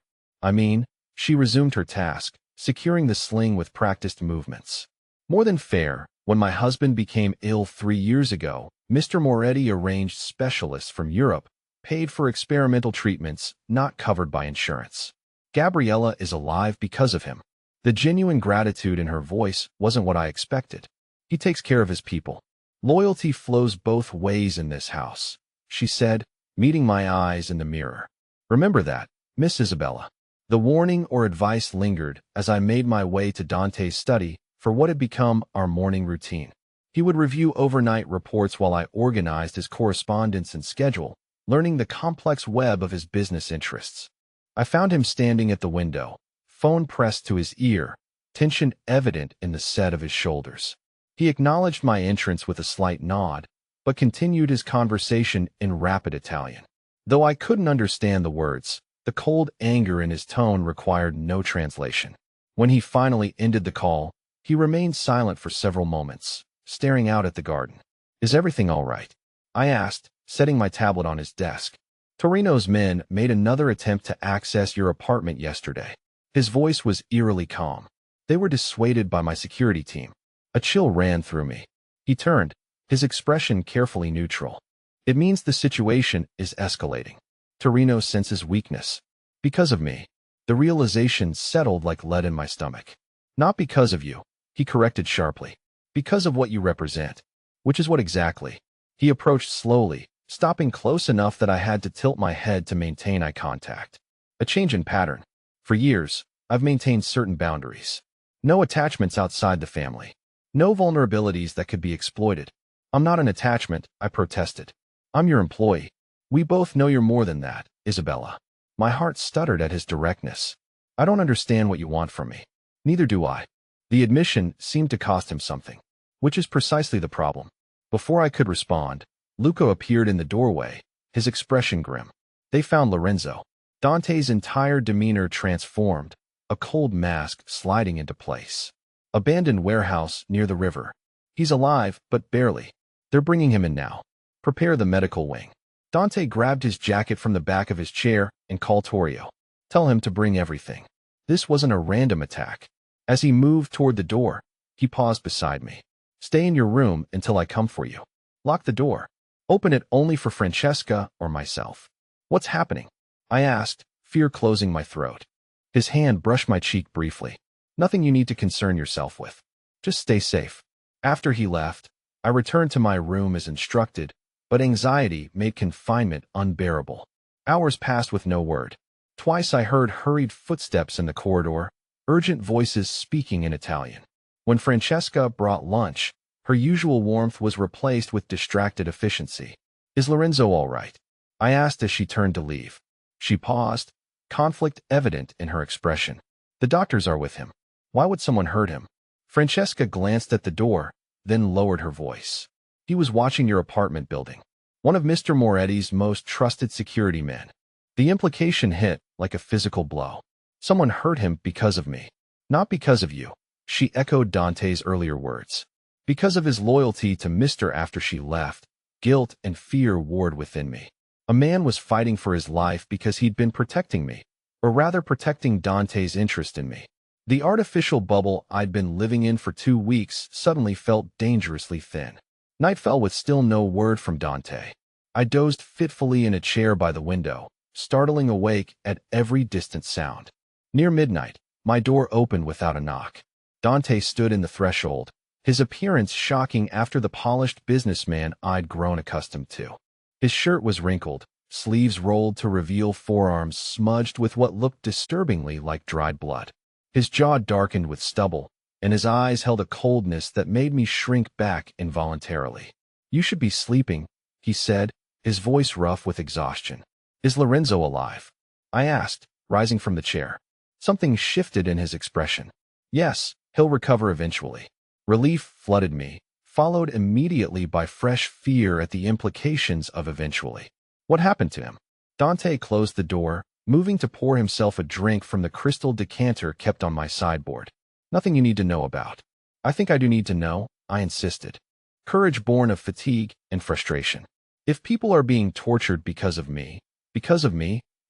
she resumed her task, securing the sling with practiced movements. More than fair, when my husband became ill 3 years ago, Mr. Moretti arranged specialists from Europe, paid for experimental treatments not covered by insurance. Gabriella is alive because of him. The genuine gratitude in her voice wasn't what I expected. He takes care of his people. Loyalty flows both ways in this house, she said, meeting my eyes in the mirror. Remember that, Miss Isabella. The warning or advice lingered as I made my way to Dante's study for what had become our morning routine. He would review overnight reports while I organized his correspondence and schedule, learning the complex web of his business interests. I found him standing at the window, phone pressed to his ear, tension evident in the set of his shoulders. He acknowledged my entrance with a slight nod, but continued his conversation in rapid Italian. Though I couldn't understand the words, the cold anger in his tone required no translation. When he finally ended the call, he remained silent for several moments, staring out at the garden. Is everything all right? I asked, setting my tablet on his desk. Torino's men made another attempt to access your apartment yesterday. His voice was eerily calm. They were dissuaded by my security team. A chill ran through me. He turned, his expression carefully neutral. It means the situation is escalating. Torino senses weakness. Because of me. The realization settled like lead in my stomach. Not because of you, he corrected sharply. Because of what you represent. Which is what exactly? He approached slowly, stopping close enough that I had to tilt my head to maintain eye contact. A change in pattern. For years, I've maintained certain boundaries. No attachments outside the family. No vulnerabilities that could be exploited. I'm not an attachment, I protested. I'm your employee. We both know you're more than that, Isabella. My heart stuttered at his directness. I don't understand what you want from me. Neither do I. The admission seemed to cost him something, which is precisely the problem. Before I could respond, Luca appeared in the doorway, his expression grim. They found Lorenzo. Dante's entire demeanor transformed, a cold mask sliding into place. Abandoned warehouse near the river. He's alive, but barely. They're bringing him in now. Prepare the medical wing. Dante grabbed his jacket from the back of his chair and called Torrio. Tell him to bring everything. This wasn't a random attack. As he moved toward the door, he paused beside me. Stay in your room until I come for you. Lock the door. Open it only for Francesca or myself. What's happening? I asked, fear closing my throat. His hand brushed my cheek briefly. Nothing you need to concern yourself with. Just stay safe. After he left, I returned to my room as instructed, but anxiety made confinement unbearable. Hours passed with no word. Twice I heard hurried footsteps in the corridor, urgent voices speaking in Italian. When Francesca brought lunch, her usual warmth was replaced with distracted efficiency. Is Lorenzo all right? I asked as she turned to leave. She paused, conflict evident in her expression. The doctors are with him. Why would someone hurt him? Francesca glanced at the door, then lowered her voice. He was watching your apartment building. One of Mr. Moretti's most trusted security men. The implication hit like a physical blow. Someone hurt him because of me. Not because of you. She echoed Dante's earlier words. Because of his loyalty to Mr. after she left, guilt and fear warred within me. A man was fighting for his life because he'd been protecting me, or rather protecting Dante's interest in me. The artificial bubble I'd been living in for 2 weeks suddenly felt dangerously thin. Night fell with still no word from Dante. I dozed fitfully in a chair by the window, startling awake at every distant sound. Near midnight, my door opened without a knock. Dante stood in the threshold, his appearance shocking after the polished businessman I'd grown accustomed to. His shirt was wrinkled, sleeves rolled to reveal forearms smudged with what looked disturbingly like dried blood. His jaw darkened with stubble, and his eyes held a coldness that made me shrink back involuntarily. "You should be sleeping," he said, his voice rough with exhaustion. "Is Lorenzo alive?" I asked, rising from the chair. Something shifted in his expression. "Yes, he'll recover eventually." Relief flooded me, followed immediately by fresh fear at the implications of eventually. What happened to him? Dante closed the door, moving to pour himself a drink from the crystal decanter kept on my sideboard. "Nothing you need to know about." "I think I do need to know," I insisted. Courage born of fatigue and frustration. "If people are being tortured because of me,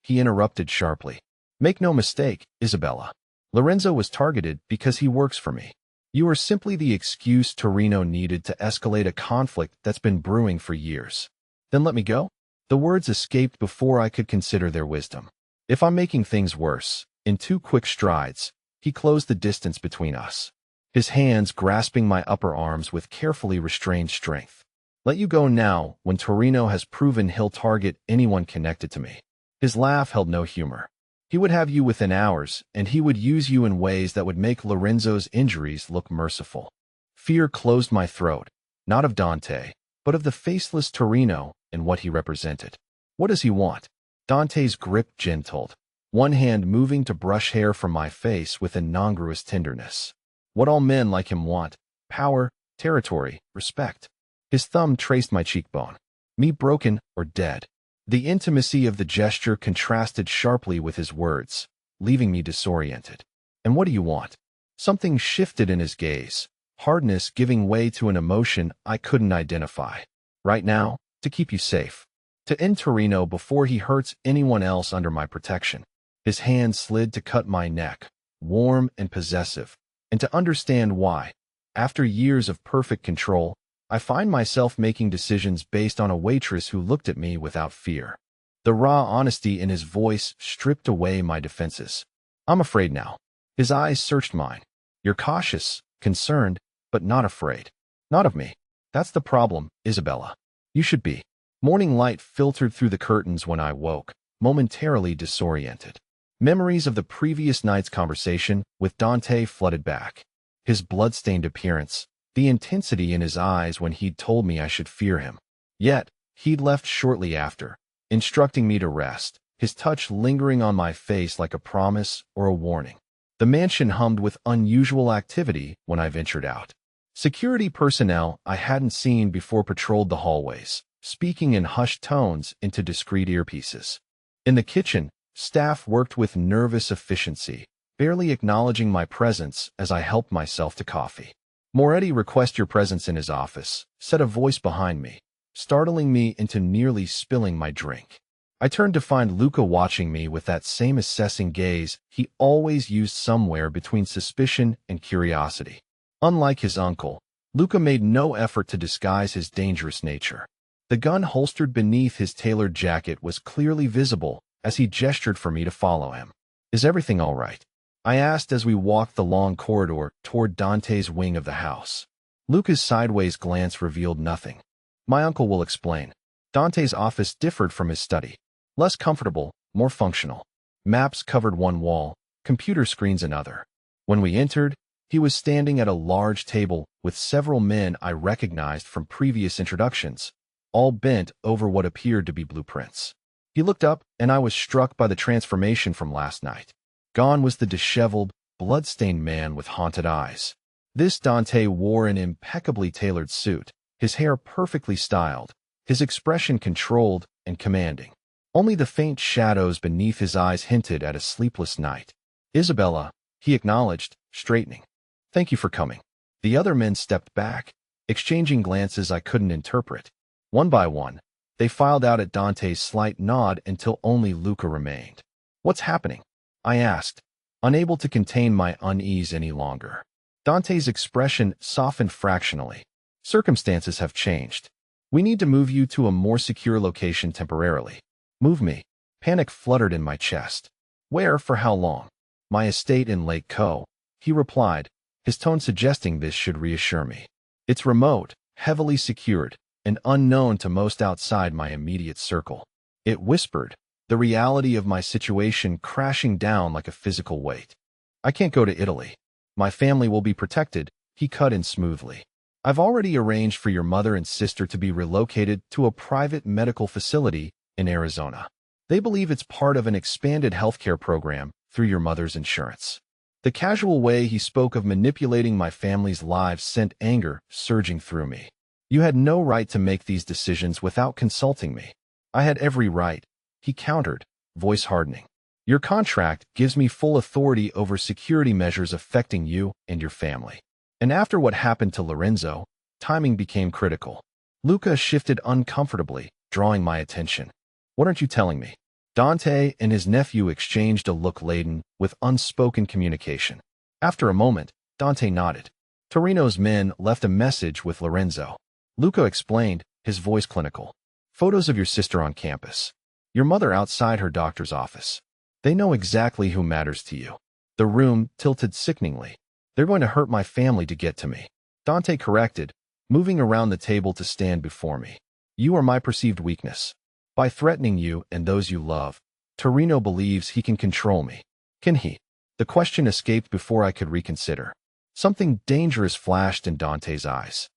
he interrupted sharply. "Make no mistake, Isabella. Lorenzo was targeted because he works for me. You are simply the excuse Torino needed to escalate a conflict that's been brewing for years." "Then let me go?" The words escaped before I could consider their wisdom. "If I'm making things worse," in 2 quick strides, he closed the distance between us, his hands grasping my upper arms with carefully restrained strength. "Let you go now when Torino has proven he'll target anyone connected to me." His laugh held no humor. "He would have you within hours, and he would use you in ways that would make Lorenzo's injuries look merciful." Fear closed my throat, not of Dante, but of the faceless Torino and what he represented. "What does he want?" Dante's grip gentled, one hand moving to brush hair from my face with incongruous tenderness. "What all men like him want: power, territory, respect." His thumb traced my cheekbone. "Me broken or dead." The intimacy of the gesture contrasted sharply with his words, leaving me disoriented. "And what do you want?" Something shifted in his gaze, hardness giving way to an emotion I couldn't identify. "Right now, to keep you safe. To end Torino before he hurts anyone else under my protection." His hand slid to cut my neck, warm and possessive, and to understand why. After years of perfect control, I find myself making decisions based on a waitress who looked at me without fear. The raw honesty in his voice stripped away my defenses. "I'm afraid now." His eyes searched mine. "You're cautious, concerned, but not afraid." "Not of me. That's the problem, Isabella. You should be." Morning light filtered through the curtains when I woke, momentarily disoriented. Memories of the previous night's conversation with Dante flooded back. His blood-stained appearance, the intensity in his eyes when he'd told me I should fear him. Yet, he'd left shortly after, instructing me to rest, his touch lingering on my face like a promise or a warning. The mansion hummed with unusual activity when I ventured out. Security personnel I hadn't seen before patrolled the hallways, speaking in hushed tones into discreet earpieces. In the kitchen, staff worked with nervous efficiency, barely acknowledging my presence as I helped myself to coffee. "Moretti requests your presence in his office," said a voice behind me, startling me into nearly spilling my drink. I turned to find Luca watching me with that same assessing gaze he always used somewhere between suspicion and curiosity. Unlike his uncle, Luca made no effort to disguise his dangerous nature. The gun holstered beneath his tailored jacket was clearly visible as he gestured for me to follow him. "Is everything all right?" I asked as we walked the long corridor toward Dante's wing of the house. Luca's sideways glance revealed nothing. "My uncle will explain." Dante's office differed from his study. Less comfortable, more functional. Maps covered one wall, computer screens another. When we entered, he was standing at a large table with several men I recognized from previous introductions, all bent over what appeared to be blueprints. He looked up, and I was struck by the transformation from last night. Gone was the disheveled, blood-stained man with haunted eyes. This Dante wore an impeccably tailored suit, his hair perfectly styled, his expression controlled and commanding. Only the faint shadows beneath his eyes hinted at a sleepless night. "Isabella," he acknowledged, straightening. "Thank you for coming." The other men stepped back, exchanging glances I couldn't interpret. One by one, they filed out at Dante's slight nod until only Luca remained. "What's happening?" I asked, unable to contain my unease any longer. Dante's expression softened fractionally. "Circumstances have changed. We need to move you to a more secure location temporarily." "Move me." Panic fluttered in my chest. "Where, for how long?" "My estate in Lake Co," he replied, his tone suggesting this should reassure me. It's remote, heavily secured, and unknown to most outside my immediate circle. It whispered, the reality of my situation crashing down like a physical weight. I can't go to Italy. My family will be protected, he cut in smoothly. I've already arranged for your mother and sister to be relocated to a private medical facility in Arizona. They believe it's part of an expanded healthcare program through your mother's insurance. The casual way he spoke of manipulating my family's lives sent anger surging through me. You had no right to make these decisions without consulting me. I had every right, he countered, voice hardening. Your contract gives me full authority over security measures affecting you and your family. And after what happened to Lorenzo, timing became critical. Luca shifted uncomfortably, drawing my attention. What aren't you telling me? Dante and his nephew exchanged a look laden with unspoken communication. After a moment, Dante nodded. Torino's men left a message with Lorenzo. Luca explained, his voice clinical. Photos of your sister on campus. Your mother outside her doctor's office. They know exactly who matters to you. The room tilted sickeningly. They're going to hurt my family to get to me. Dante corrected, moving around the table to stand before me. You are my perceived weakness. By threatening you and those you love, Torino believes he can control me. Can he? The question escaped before I could reconsider. Something dangerous flashed in Dante's eyes.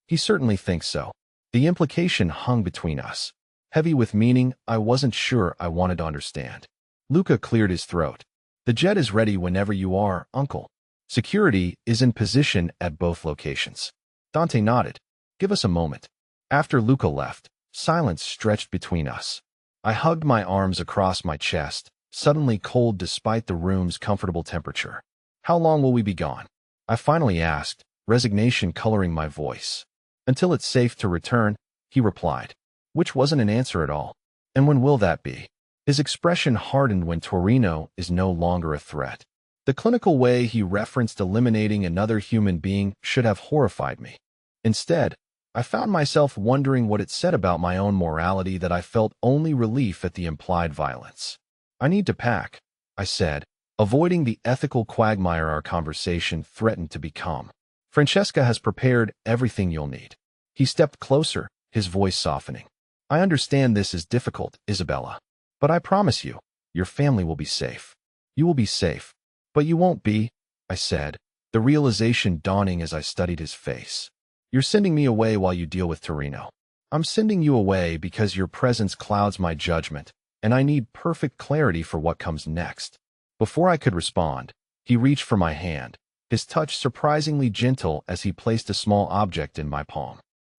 He certainly thinks so. The implication hung between us. Heavy with meaning I wasn't sure I wanted to understand. Luca cleared his throat. The jet is ready whenever you are, Uncle. Security is in position at both locations. Dante nodded. Give us a moment. After Luca left, silence stretched between us. I hugged my arms across my chest, suddenly cold despite the room's comfortable temperature. How long will we be gone? I finally asked, resignation coloring my voice. Until it's safe to return, he replied. Which wasn't an answer at all. And when will that be? His expression hardened when Torino is no longer a threat. The clinical way he referenced eliminating another human being should have horrified me. Instead, I found myself wondering what it said about my own morality that I felt only relief at the implied violence. I need to pack, I said, avoiding the ethical quagmire our conversation threatened to become. Francesca has prepared everything you'll need. He stepped closer, his voice softening. I understand this is difficult, Isabella. But I promise you, your family will be safe. You will be safe. But you won't be, I said, the realization dawning as I studied his face. You're sending me away while you deal with Torino. I'm sending you away because your presence clouds my judgment, and I need perfect clarity for what comes next. Before I could respond, he reached for my hand, his touch surprisingly gentle as he placed a small object in my palm.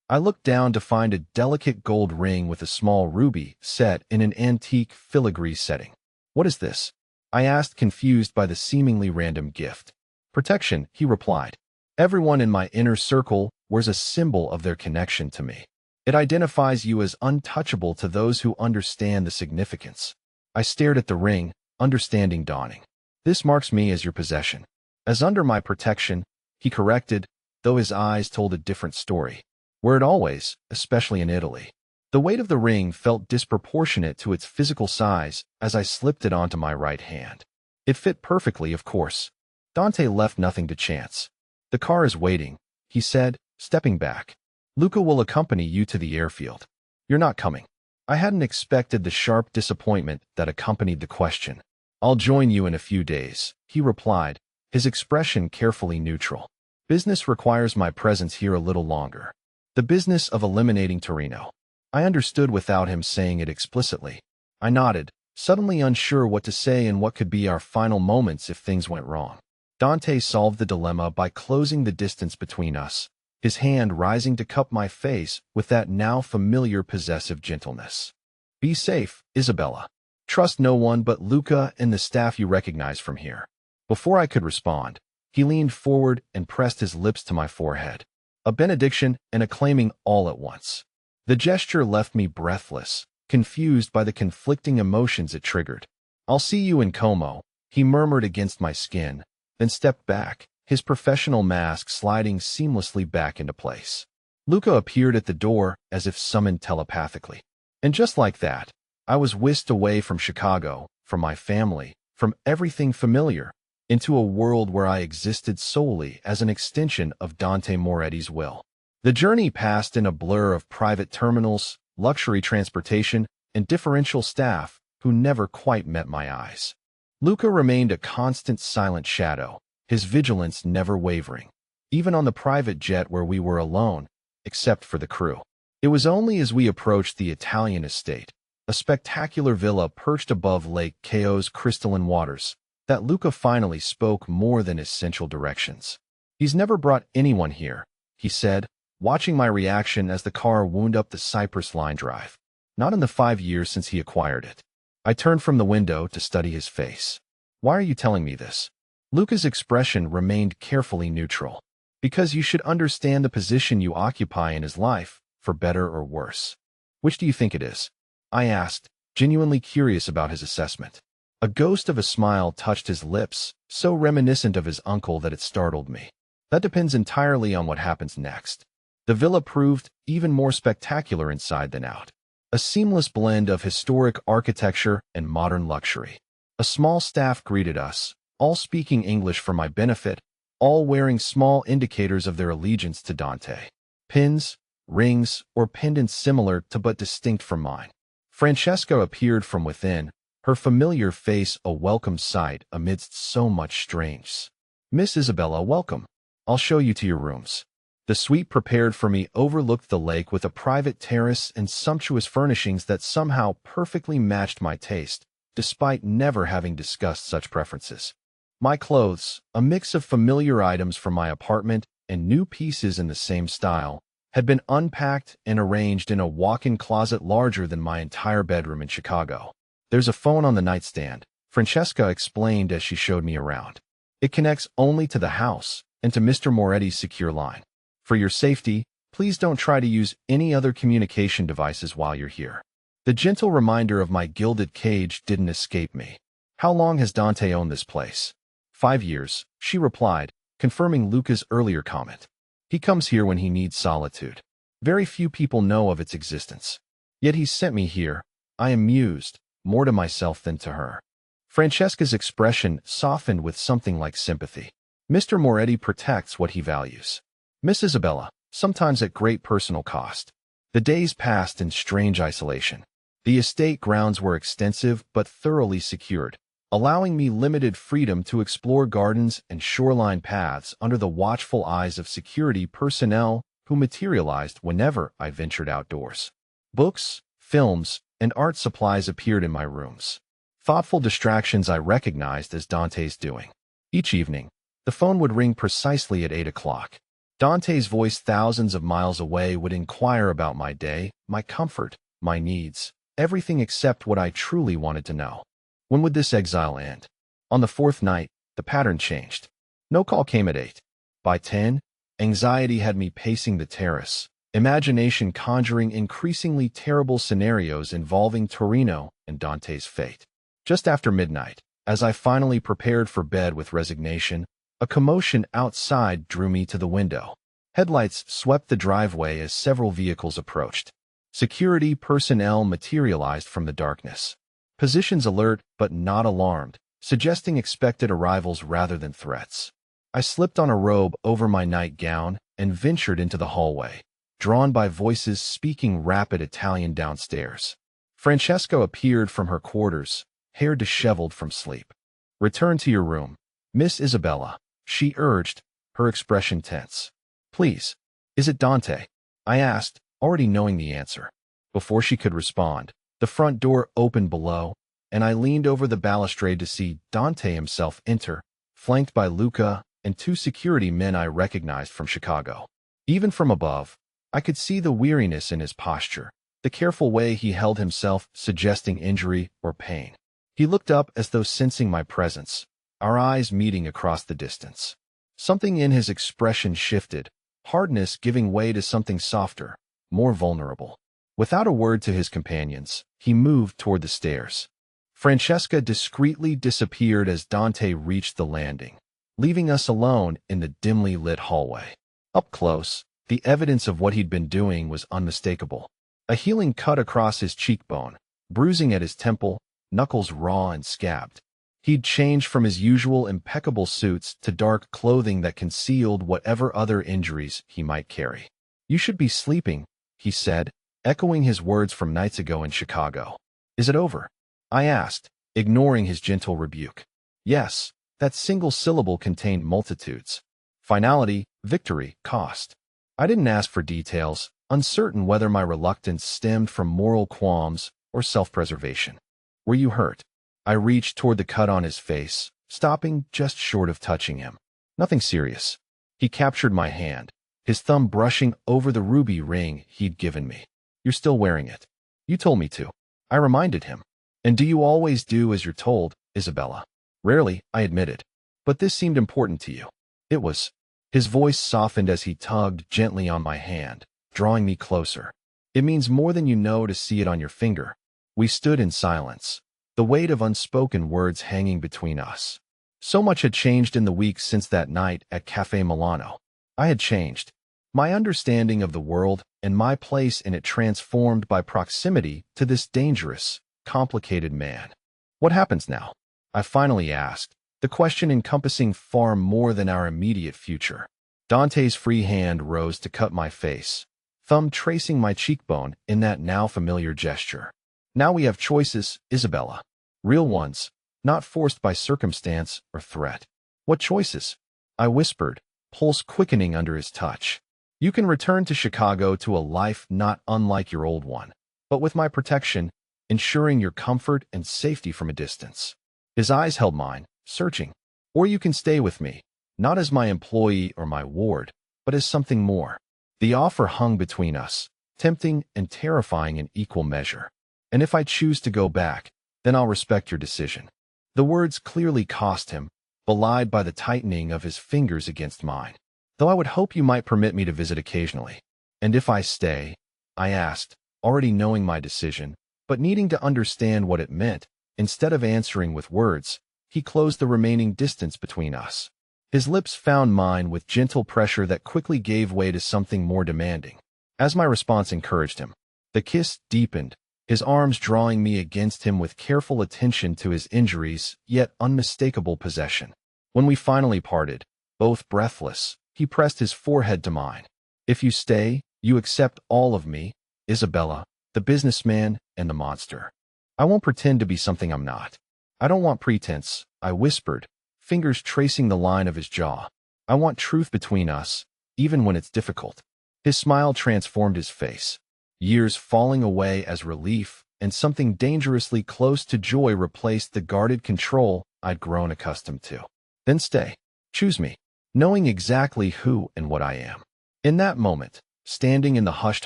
I looked down to find a delicate gold ring with a small ruby set in an antique filigree setting. What is this? I asked, confused by the seemingly random gift. Protection, he replied. Everyone in my inner circle wears a symbol of their connection to me. It identifies you as untouchable to those who understand the significance. I stared at the ring, understanding dawning. This marks me as your possession. As under my protection, he corrected, though his eyes told a different story. Were it always, especially in Italy. The weight of the ring felt disproportionate to its physical size as I slipped it onto my right hand. It fit perfectly, of course. Dante left nothing to chance. The car is waiting, he said, stepping back. Luca will accompany you to the airfield. You're not coming. I hadn't expected the sharp disappointment that accompanied the question. I'll join you in a few days, he replied, his expression carefully neutral. Business requires my presence here a little longer. The business of eliminating Torino. I understood without him saying it explicitly. I nodded, suddenly unsure what to say and what could be our final moments if things went wrong. Dante solved the dilemma by closing the distance between us, his hand rising to cup my face with that now familiar possessive gentleness. Be safe, Isabella. Trust no one but Luca and the staff you recognize from here. Before I could respond, he leaned forward and pressed his lips to my forehead. A benediction and a claiming all at once. The gesture left me breathless, confused by the conflicting emotions it triggered. I'll see you in Como, he murmured against my skin, then stepped back, his professional mask sliding seamlessly back into place. Luca appeared at the door as if summoned telepathically. And just like that, I was whisked away from Chicago, from my family, from everything familiar, into a world where I existed solely as an extension of Dante Moretti's will. The journey passed in a blur of private terminals, luxury transportation, and differential staff who never quite met my eyes. Luca remained a constant silent shadow, his vigilance never wavering, even on the private jet where we were alone, except for the crew. It was only as we approached the Italian estate, a spectacular villa perched above Lake Cao's crystalline waters, that Luca finally spoke more than essential directions. "He's never brought anyone here," he said, watching my reaction as the car wound up the Cypress Line drive. "Not in the 5 years since he acquired it." I turned from the window to study his face. "Why are you telling me this?" Luca's expression remained carefully neutral. "Because you should understand the position you occupy in his life, for better or worse." "Which do you think it is?" I asked, genuinely curious about his assessment. A ghost of a smile touched his lips, so reminiscent of his uncle that it startled me. "That depends entirely on what happens next." The villa proved even more spectacular inside than out. A seamless blend of historic architecture and modern luxury. A small staff greeted us, all speaking English for my benefit, all wearing small indicators of their allegiance to Dante. Pins, rings, or pendants similar to but distinct from mine. Francesca appeared from within, her familiar face a welcome sight amidst so much strange. "Miss Isabella, welcome. I'll show you to your rooms." The suite prepared for me overlooked the lake with a private terrace and sumptuous furnishings that somehow perfectly matched my taste, despite never having discussed such preferences. My clothes, a mix of familiar items from my apartment and new pieces in the same style, had been unpacked and arranged in a walk-in closet larger than my entire bedroom in Chicago. "There's a phone on the nightstand," Francesca explained as she showed me around. "It connects only to the house and to Mr. Moretti's secure line. For your safety, please don't try to use any other communication devices while you're here." The gentle reminder of my gilded cage didn't escape me. "How long has Dante owned this place?" 5 years, she replied, confirming Luca's earlier comment. "He comes here when he needs solitude. Very few people know of its existence. Yet he sent me here." I amused, more to myself than to her. Francesca's expression softened with something like sympathy. "Mr. Moretti protects what he values, Miss Isabella, sometimes at great personal cost." The days passed in strange isolation. The estate grounds were extensive but thoroughly secured, allowing me limited freedom to explore gardens and shoreline paths under the watchful eyes of security personnel who materialized whenever I ventured outdoors. Books, films, and art supplies appeared in my rooms. Thoughtful distractions I recognized as Dante's doing. Each evening, the phone would ring precisely at 8 o'clock. Dante's voice thousands of miles away would inquire about my day, my comfort, my needs, everything except what I truly wanted to know. When would this exile end? On the 4th night, the pattern changed. No call came at 8. By 10, anxiety had me pacing the terrace, imagination conjuring increasingly terrible scenarios involving Torino and Dante's fate. Just after midnight, as I finally prepared for bed with resignation, a commotion outside drew me to the window. Headlights swept the driveway as several vehicles approached. Security personnel materialized from the darkness. Positions alert but not alarmed, suggesting expected arrivals rather than threats. I slipped on a robe over my nightgown and ventured into the hallway, drawn by voices speaking rapid Italian downstairs. Francesca appeared from her quarters, hair disheveled from sleep. "Return to your room, Miss Isabella," she urged, her expression tense. "Please, is it Dante?" I asked, already knowing the answer. Before she could respond, the front door opened below, and I leaned over the balustrade to see Dante himself enter, flanked by Luca and 2 security men I recognized from Chicago. Even from above, I could see the weariness in his posture, the careful way he held himself suggesting injury or pain. He looked up as though sensing my presence, our eyes meeting across the distance. Something in his expression shifted, hardness giving way to something softer, more vulnerable. Without a word to his companions, he moved toward the stairs. Francesca discreetly disappeared as Dante reached the landing, leaving us alone in the dimly lit hallway. Up close, the evidence of what he'd been doing was unmistakable. A healing cut across his cheekbone, bruising at his temple, knuckles raw and scabbed. He'd changed from his usual impeccable suits to dark clothing that concealed whatever other injuries he might carry. "You should be sleeping," he said, echoing his words from nights ago in Chicago. "Is it over?" I asked, ignoring his gentle rebuke. Yes, that single syllable contained multitudes. Finality, victory, cost. I didn't ask for details, uncertain whether my reluctance stemmed from moral qualms or self-preservation. "Were you hurt?" I reached toward the cut on his face, stopping just short of touching him. "Nothing serious." He captured my hand, his thumb brushing over the ruby ring he'd given me. "You're still wearing it. You told me to." I reminded him. "And do you always do as you're told, Isabella?" "Rarely," I admitted. "But this seemed important to you." "It was." His voice softened as he tugged gently on my hand, drawing me closer. "It means more than you know to see it on your finger." We stood in silence, the weight of unspoken words hanging between us. So much had changed in the weeks since that night at Cafe Milano. I had changed. My understanding of the world and my place in it transformed by proximity to this dangerous, complicated man. "What happens now?" I finally asked, the question encompassing far more than our immediate future. Dante's free hand rose to cut my face, thumb tracing my cheekbone in that now familiar gesture. "Now we have choices, Isabella. Real ones, not forced by circumstance or threat." "What choices?" I whispered, pulse quickening under his touch. "You can return to Chicago to a life not unlike your old one, but with my protection, ensuring your comfort and safety from a distance." His eyes held mine, searching. "Or you can stay with me, not as my employee or my ward, but as something more." The offer hung between us, tempting and terrifying in equal measure. "And if I choose to go back, then I'll respect your decision." The words clearly cost him, belied by the tightening of his fingers against mine. "Though I would hope you might permit me to visit occasionally." "And if I stay?" I asked, already knowing my decision, but needing to understand what it meant. Instead of answering with words, he closed the remaining distance between us. His lips found mine with gentle pressure that quickly gave way to something more demanding, as my response encouraged him. The kiss deepened, his arms drawing me against him with careful attention to his injuries, yet unmistakable possession. When we finally parted, both breathless, he pressed his forehead to mine. "If you stay, you accept all of me, Isabella, the businessman and the monster. I won't pretend to be something I'm not." "I don't want pretense," I whispered, fingers tracing the line of his jaw. "I want truth between us, even when it's difficult." His smile transformed his face, years falling away as relief, and something dangerously close to joy replaced the guarded control I'd grown accustomed to. "Then stay. Choose me, knowing exactly who and what I am." In that moment, standing in the hushed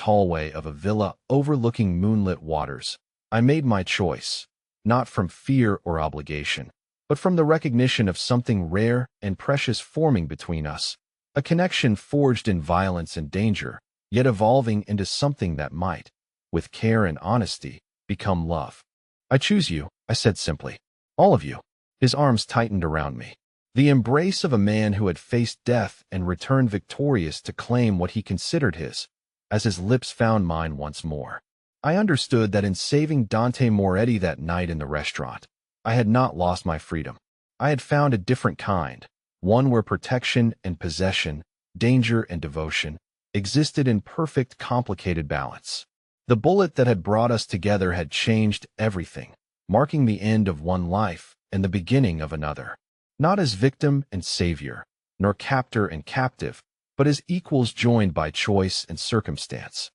hallway of a villa overlooking moonlit waters, I made my choice, not from fear or obligation, but from the recognition of something rare and precious forming between us, a connection forged in violence and danger, yet evolving into something that might, with care and honesty, become love. "I choose you," I said simply. "All of you." His arms tightened around me, the embrace of a man who had faced death and returned victorious to claim what he considered his, as his lips found mine once more. I understood that in saving Dante Moretti that night in the restaurant, I had not lost my freedom. I had found a different kind, one where protection and possession, danger and devotion, existed in perfect, complicated balance. The bullet that had brought us together had changed everything, marking the end of one life and the beginning of another. Not as victim and savior, nor captor and captive, but as equals joined by choice and circumstance.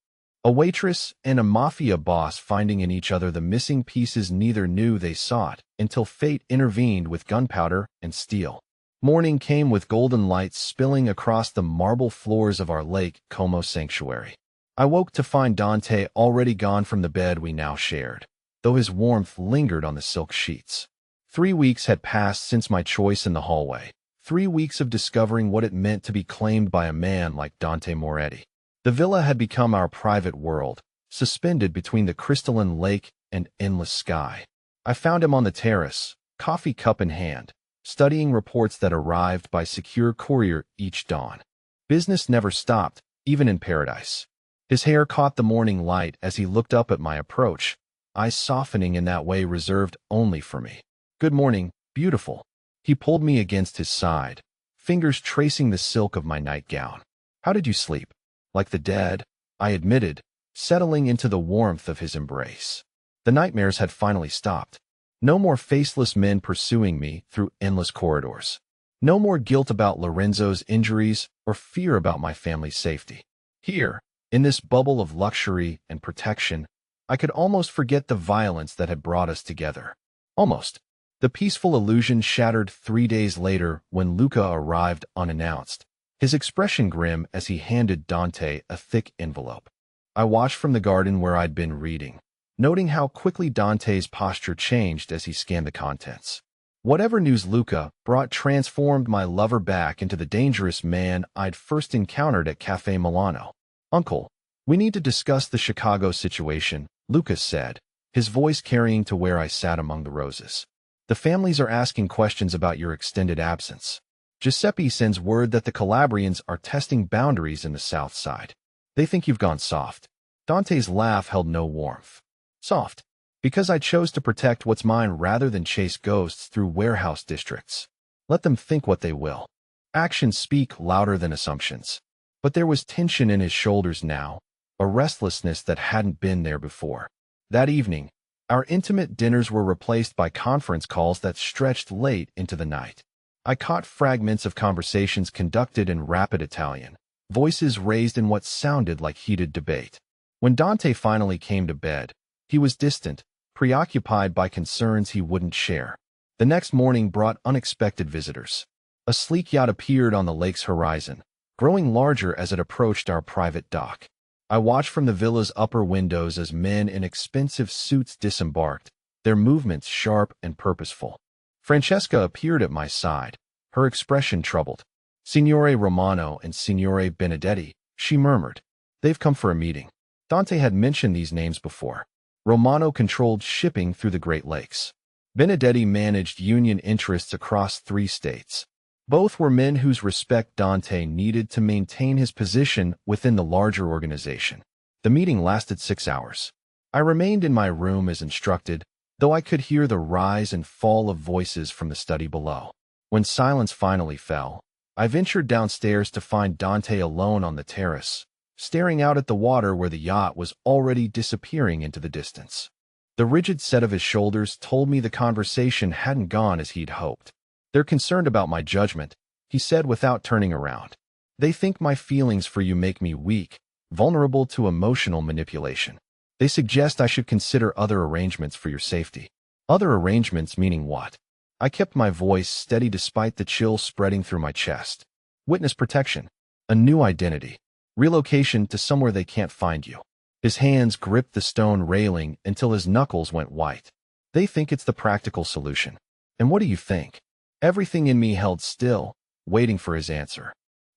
A waitress and a mafia boss finding in each other the missing pieces neither knew they sought until fate intervened with gunpowder and steel. Morning came with golden lights spilling across the marble floors of our Lake Como sanctuary. I woke to find Dante already gone from the bed we now shared, though his warmth lingered on the silk sheets. 3 weeks had passed since my choice in the hallway, 3 weeks of discovering what it meant to be claimed by a man like Dante Moretti. The villa had become our private world, suspended between the crystalline lake and endless sky. I found him on the terrace, coffee cup in hand, studying reports that arrived by secure courier each dawn. Business never stopped, even in paradise. His hair caught the morning light as he looked up at my approach, eyes softening in that way reserved only for me. "Good morning, Beautiful. He pulled me against his side, fingers tracing the silk of my nightgown. How did you sleep? Like the dead, I admitted, settling into the warmth of his embrace. The nightmares had finally stopped. No more faceless men pursuing me through endless corridors. No more guilt about Lorenzo's injuries or fear about my family's safety. Here, in this bubble of luxury and protection, I could almost forget the violence that had brought us together. Almost. The peaceful illusion shattered 3 days later when Luca arrived unannounced, his expression grim as he handed Dante a thick envelope. I watched from the garden where I'd been reading, noting how quickly Dante's posture changed as he scanned the contents. Whatever news Luca brought transformed my lover back into the dangerous man I'd first encountered at Cafe Milano. "Uncle, we need to discuss the Chicago situation," Luca said, his voice carrying to where I sat among the roses. "The families are asking questions about your extended absence. Giuseppe sends word that the Calabrians are testing boundaries in the South Side. They think you've gone soft." Dante's laugh held no warmth. "Soft? Because I chose to protect what's mine rather than chase ghosts through warehouse districts. Let them think what they will. Actions speak louder than assumptions." But there was tension in his shoulders now, a restlessness that hadn't been there before. That evening, our intimate dinners were replaced by conference calls that stretched late into the night. I caught fragments of conversations conducted in rapid Italian, voices raised in what sounded like heated debate. When Dante finally came to bed, he was distant, preoccupied by concerns he wouldn't share. The next morning brought unexpected visitors. A sleek yacht appeared on the lake's horizon, growing larger as it approached our private dock. I watched from the villa's upper windows as men in expensive suits disembarked, their movements sharp and purposeful. Francesca appeared at my side, her expression troubled. "Signore Romano and Signore Benedetti," she murmured. "They've come for a meeting." Dante had mentioned these names before. Romano controlled shipping through the Great Lakes. Benedetti managed union interests across 3 states. Both were men whose respect Dante needed to maintain his position within the larger organization. The meeting lasted 6 hours. I remained in my room as instructed, though I could hear the rise and fall of voices from the study below. When silence finally fell, I ventured downstairs to find Dante alone on the terrace, staring out at the water where the yacht was already disappearing into the distance. The rigid set of his shoulders told me the conversation hadn't gone as he'd hoped. "They're concerned about my judgment," he said without turning around. "They think my feelings for you make me weak, vulnerable to emotional manipulation. They suggest I should consider other arrangements for your safety." "Other arrangements meaning what?" I kept my voice steady despite the chill spreading through my chest. "Witness protection. A new identity. Relocation to somewhere they can't find you." His hands gripped the stone railing until his knuckles went white. "They think it's the practical solution. And what do you think?" Everything in me held still, waiting for his answer.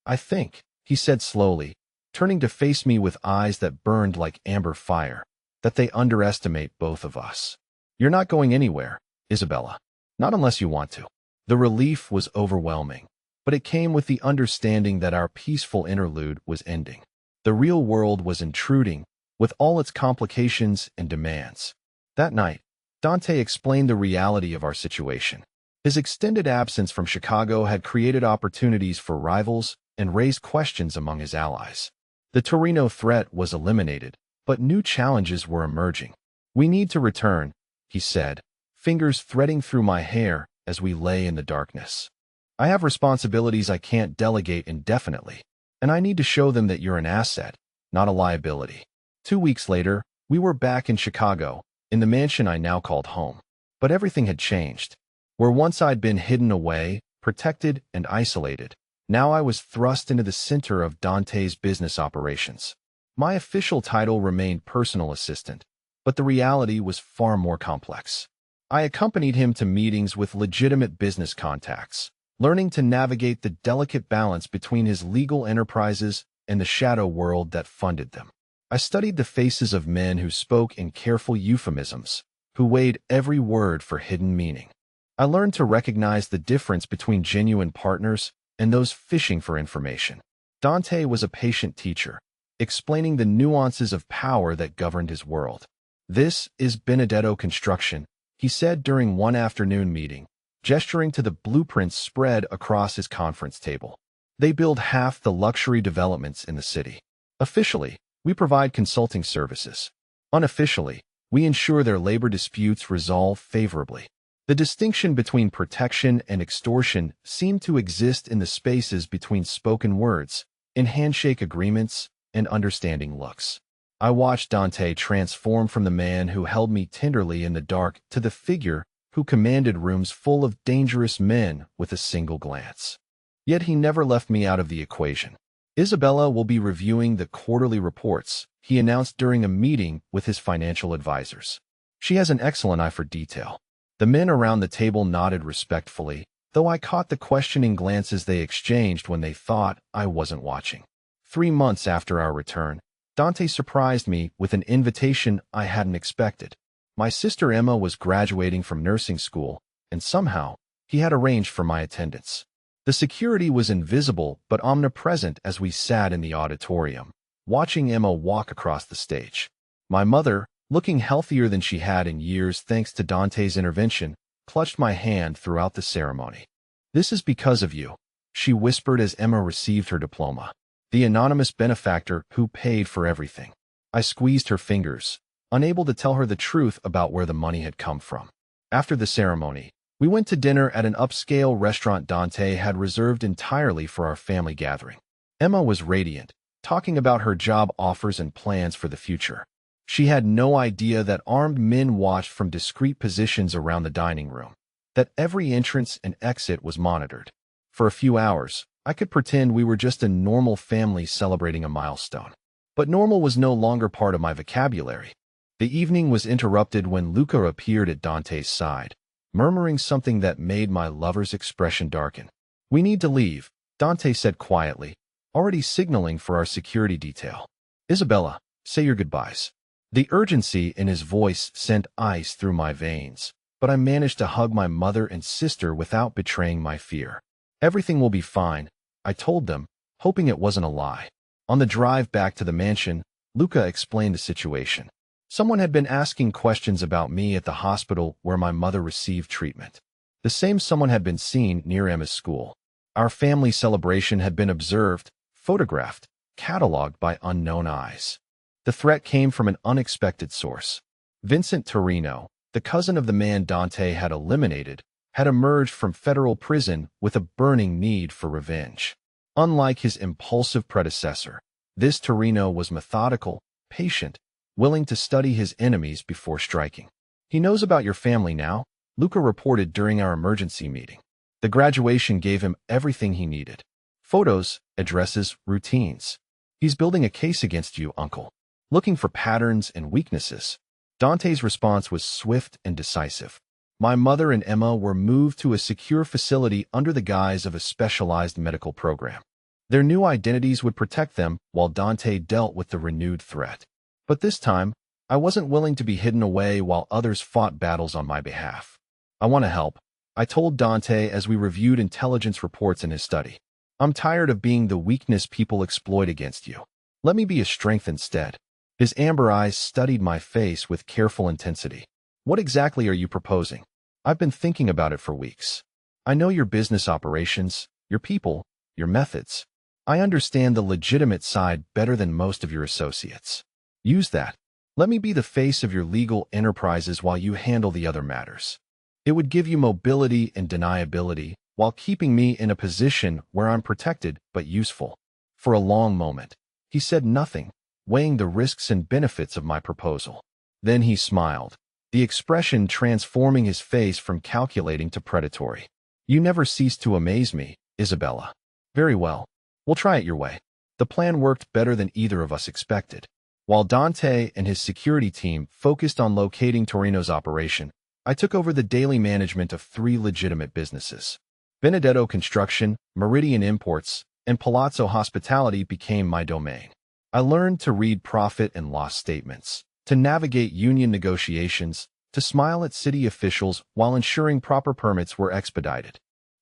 "I think," he said slowly, turning to face me with eyes that burned like amber fire, "that they underestimate both of us. You're not going anywhere, Isabella. Not unless you want to." The relief was overwhelming, but it came with the understanding that our peaceful interlude was ending. The real world was intruding, with all its complications and demands. That night, Dante explained the reality of our situation. His extended absence from Chicago had created opportunities for rivals and raised questions among his allies. The Torino threat was eliminated, but new challenges were emerging. "We need to return," he said, fingers threading through my hair as we lay in the darkness. "I have responsibilities I can't delegate indefinitely, and I need to show them that you're an asset, not a liability." 2 weeks later, we were back in Chicago, in the mansion I now called home. But everything had changed. Where once I'd been hidden away, protected and isolated, now I was thrust into the center of Dante's business operations. My official title remained personal assistant, but the reality was far more complex. I accompanied him to meetings with legitimate business contacts, learning to navigate the delicate balance between his legal enterprises and the shadow world that funded them. I studied the faces of men who spoke in careful euphemisms, who weighed every word for hidden meaning. I learned to recognize the difference between genuine partners and those fishing for information. Dante was a patient teacher, explaining the nuances of power that governed his world. "This is Benedetto Construction," he said during one afternoon meeting, gesturing to the blueprints spread across his conference table. They build half the luxury developments in the city. Officially, we provide consulting services. Unofficially, we ensure their labor disputes resolve favorably. The distinction between protection and extortion seemed to exist in the spaces between spoken words, in handshake agreements, and understanding looks. I watched Dante transform from the man who held me tenderly in the dark to the figure who commanded rooms full of dangerous men with a single glance. Yet he never left me out of the equation. Isabella will be reviewing the quarterly reports, he announced during a meeting with his financial advisors. She has an excellent eye for detail. The men around the table nodded respectfully, though I caught the questioning glances they exchanged when they thought I wasn't watching. 3 months after our return, Dante surprised me with an invitation I hadn't expected. My sister Emma was graduating from nursing school, and somehow, he had arranged for my attendance. The security was invisible but omnipresent as we sat in the auditorium, watching Emma walk across the stage. My mother, looking healthier than she had in years thanks to Dante's intervention, clutched my hand throughout the ceremony. "This is because of you," she whispered as Emma received her diploma. "The anonymous benefactor who paid for everything." I squeezed her fingers, unable to tell her the truth about where the money had come from. After the ceremony, we went to dinner at an upscale restaurant Dante had reserved entirely for our family gathering. Emma was radiant, talking about her job offers and plans for the future. She had no idea that armed men watched from discreet positions around the dining room, that every entrance and exit was monitored. For a few hours, I could pretend we were just a normal family celebrating a milestone. But normal was no longer part of my vocabulary. The evening was interrupted when Luca appeared at Dante's side, murmuring something that made my lover's expression darken. "We need to leave," Dante said quietly, already signaling for our security detail. "Isabella, say your goodbyes." The urgency in his voice sent ice through my veins, but I managed to hug my mother and sister without betraying my fear. "Everything will be fine," I told them, hoping it wasn't a lie. On the drive back to the mansion, Luca explained the situation. Someone had been asking questions about me at the hospital where my mother received treatment. The same someone had been seen near Emma's school. Our family celebration had been observed, photographed, cataloged by unknown eyes. The threat came from an unexpected source. Vincent Torino, the cousin of the man Dante had eliminated, had emerged from federal prison with a burning need for revenge. Unlike his impulsive predecessor, this Torino was methodical, patient, willing to study his enemies before striking. "He knows about your family now," Luca reported during our emergency meeting. The graduation gave him everything he needed. Photos, addresses, routines. "He's building a case against you, uncle. Looking for patterns and weaknesses." Dante's response was swift and decisive. My mother and Emma were moved to a secure facility under the guise of a specialized medical program. Their new identities would protect them while Dante dealt with the renewed threat. But this time, I wasn't willing to be hidden away while others fought battles on my behalf. "I want to help," I told Dante as we reviewed intelligence reports in his study. "I'm tired of being the weakness people exploit against you. Let me be a strength instead." His amber eyes studied my face with careful intensity. "What exactly are you proposing?" "I've been thinking about it for weeks. I know your business operations, your people, your methods. I understand the legitimate side better than most of your associates. Use that. Let me be the face of your legal enterprises while you handle the other matters. It would give you mobility and deniability while keeping me in a position where I'm protected but useful." For a long moment, he said nothing, weighing the risks and benefits of my proposal. Then he smiled, the expression transforming his face from calculating to predatory. "You never cease to amaze me, Isabella." "Very well. We'll try it your way." The plan worked better than either of us expected. While Dante and his security team focused on locating Torino's operation, I took over the daily management of 3 legitimate businesses. Benedetto Construction, Meridian Imports, and Palazzo Hospitality became my domain. I learned to read profit and loss statements, to navigate union negotiations, to smile at city officials while ensuring proper permits were expedited.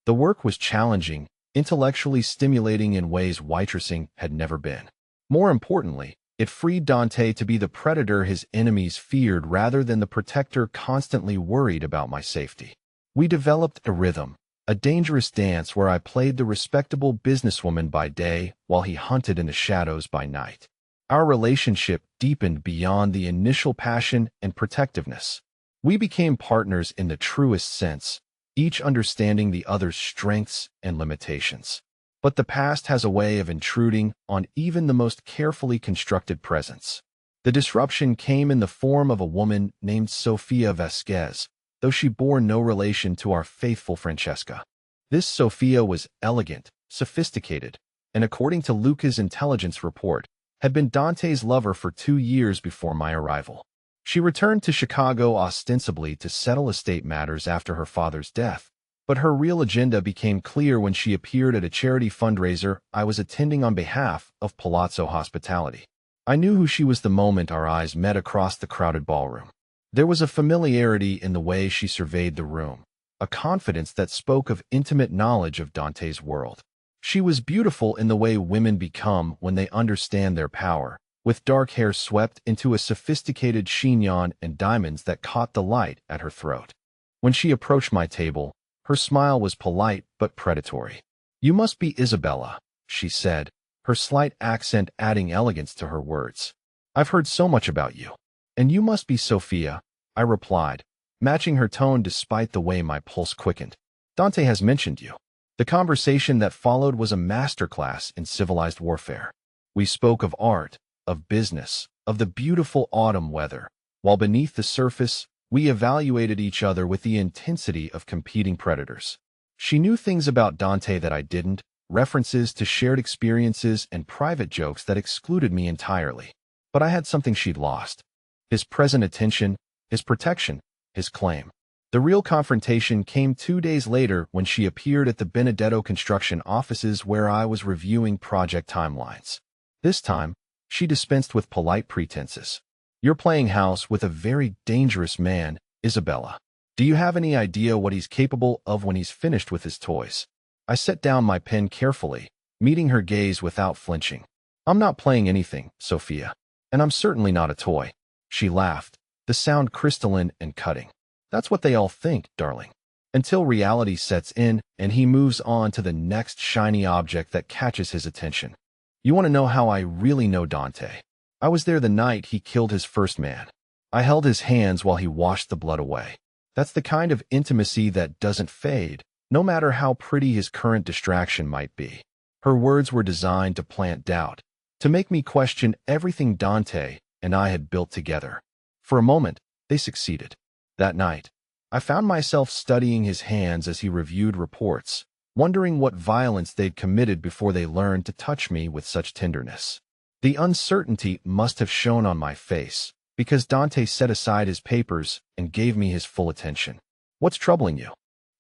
The work was challenging, intellectually stimulating in ways waitressing had never been. More importantly, it freed Dante to be the predator his enemies feared rather than the protector constantly worried about my safety. We developed a rhythm, a dangerous dance where I played the respectable businesswoman by day while he hunted in the shadows by night. Our relationship deepened beyond the initial passion and protectiveness. We became partners in the truest sense, each understanding the other's strengths and limitations. But the past has a way of intruding on even the most carefully constructed presents. The disruption came in the form of a woman named Sofia Vasquez, though she bore no relation to our faithful Francesca. This Sofia was elegant, sophisticated, and according to Luca's intelligence report, had been Dante's lover for 2 years before my arrival. She returned to Chicago ostensibly to settle estate matters after her father's death, but her real agenda became clear when she appeared at a charity fundraiser I was attending on behalf of Palazzo Hospitality. I knew who she was the moment our eyes met across the crowded ballroom. There was a familiarity in the way she surveyed the room, a confidence that spoke of intimate knowledge of Dante's world. She was beautiful in the way women become when they understand their power, with dark hair swept into a sophisticated chignon and diamonds that caught the light at her throat. When she approached my table, her smile was polite but predatory. "You must be Isabella," she said, her slight accent adding elegance to her words. "I've heard so much about you." "And you must be Sophia," I replied, matching her tone despite the way my pulse quickened. "Dante has mentioned you." The conversation that followed was a masterclass in civilized warfare. We spoke of art, of business, of the beautiful autumn weather, while beneath the surface, we evaluated each other with the intensity of competing predators. She knew things about Dante that I didn't, references to shared experiences and private jokes that excluded me entirely. But I had something she'd lost: his present attention, his protection, his claim. The real confrontation came 2 days later when she appeared at the Benedetto construction offices where I was reviewing project timelines. This time, she dispensed with polite pretenses. "You're playing house with a very dangerous man, Isabella. Do you have any idea what he's capable of when he's finished with his toys?" I set down my pen carefully, meeting her gaze without flinching. "I'm not playing anything, Sophia. And I'm certainly not a toy." She laughed, the sound crystalline and cutting. "That's what they all think, darling. Until reality sets in and he moves on to the next shiny object that catches his attention. You want to know how I really know Dante? I was there the night he killed his first man. I held his hands while he washed the blood away. That's the kind of intimacy that doesn't fade, no matter how pretty his current distraction might be." Her words were designed to plant doubt, to make me question everything Dante and I had built together. For a moment, they succeeded. That night, I found myself studying his hands as he reviewed reports, wondering what violence they'd committed before they learned to touch me with such tenderness. The uncertainty must have shown on my face, because Dante set aside his papers and gave me his full attention. "What's troubling you?"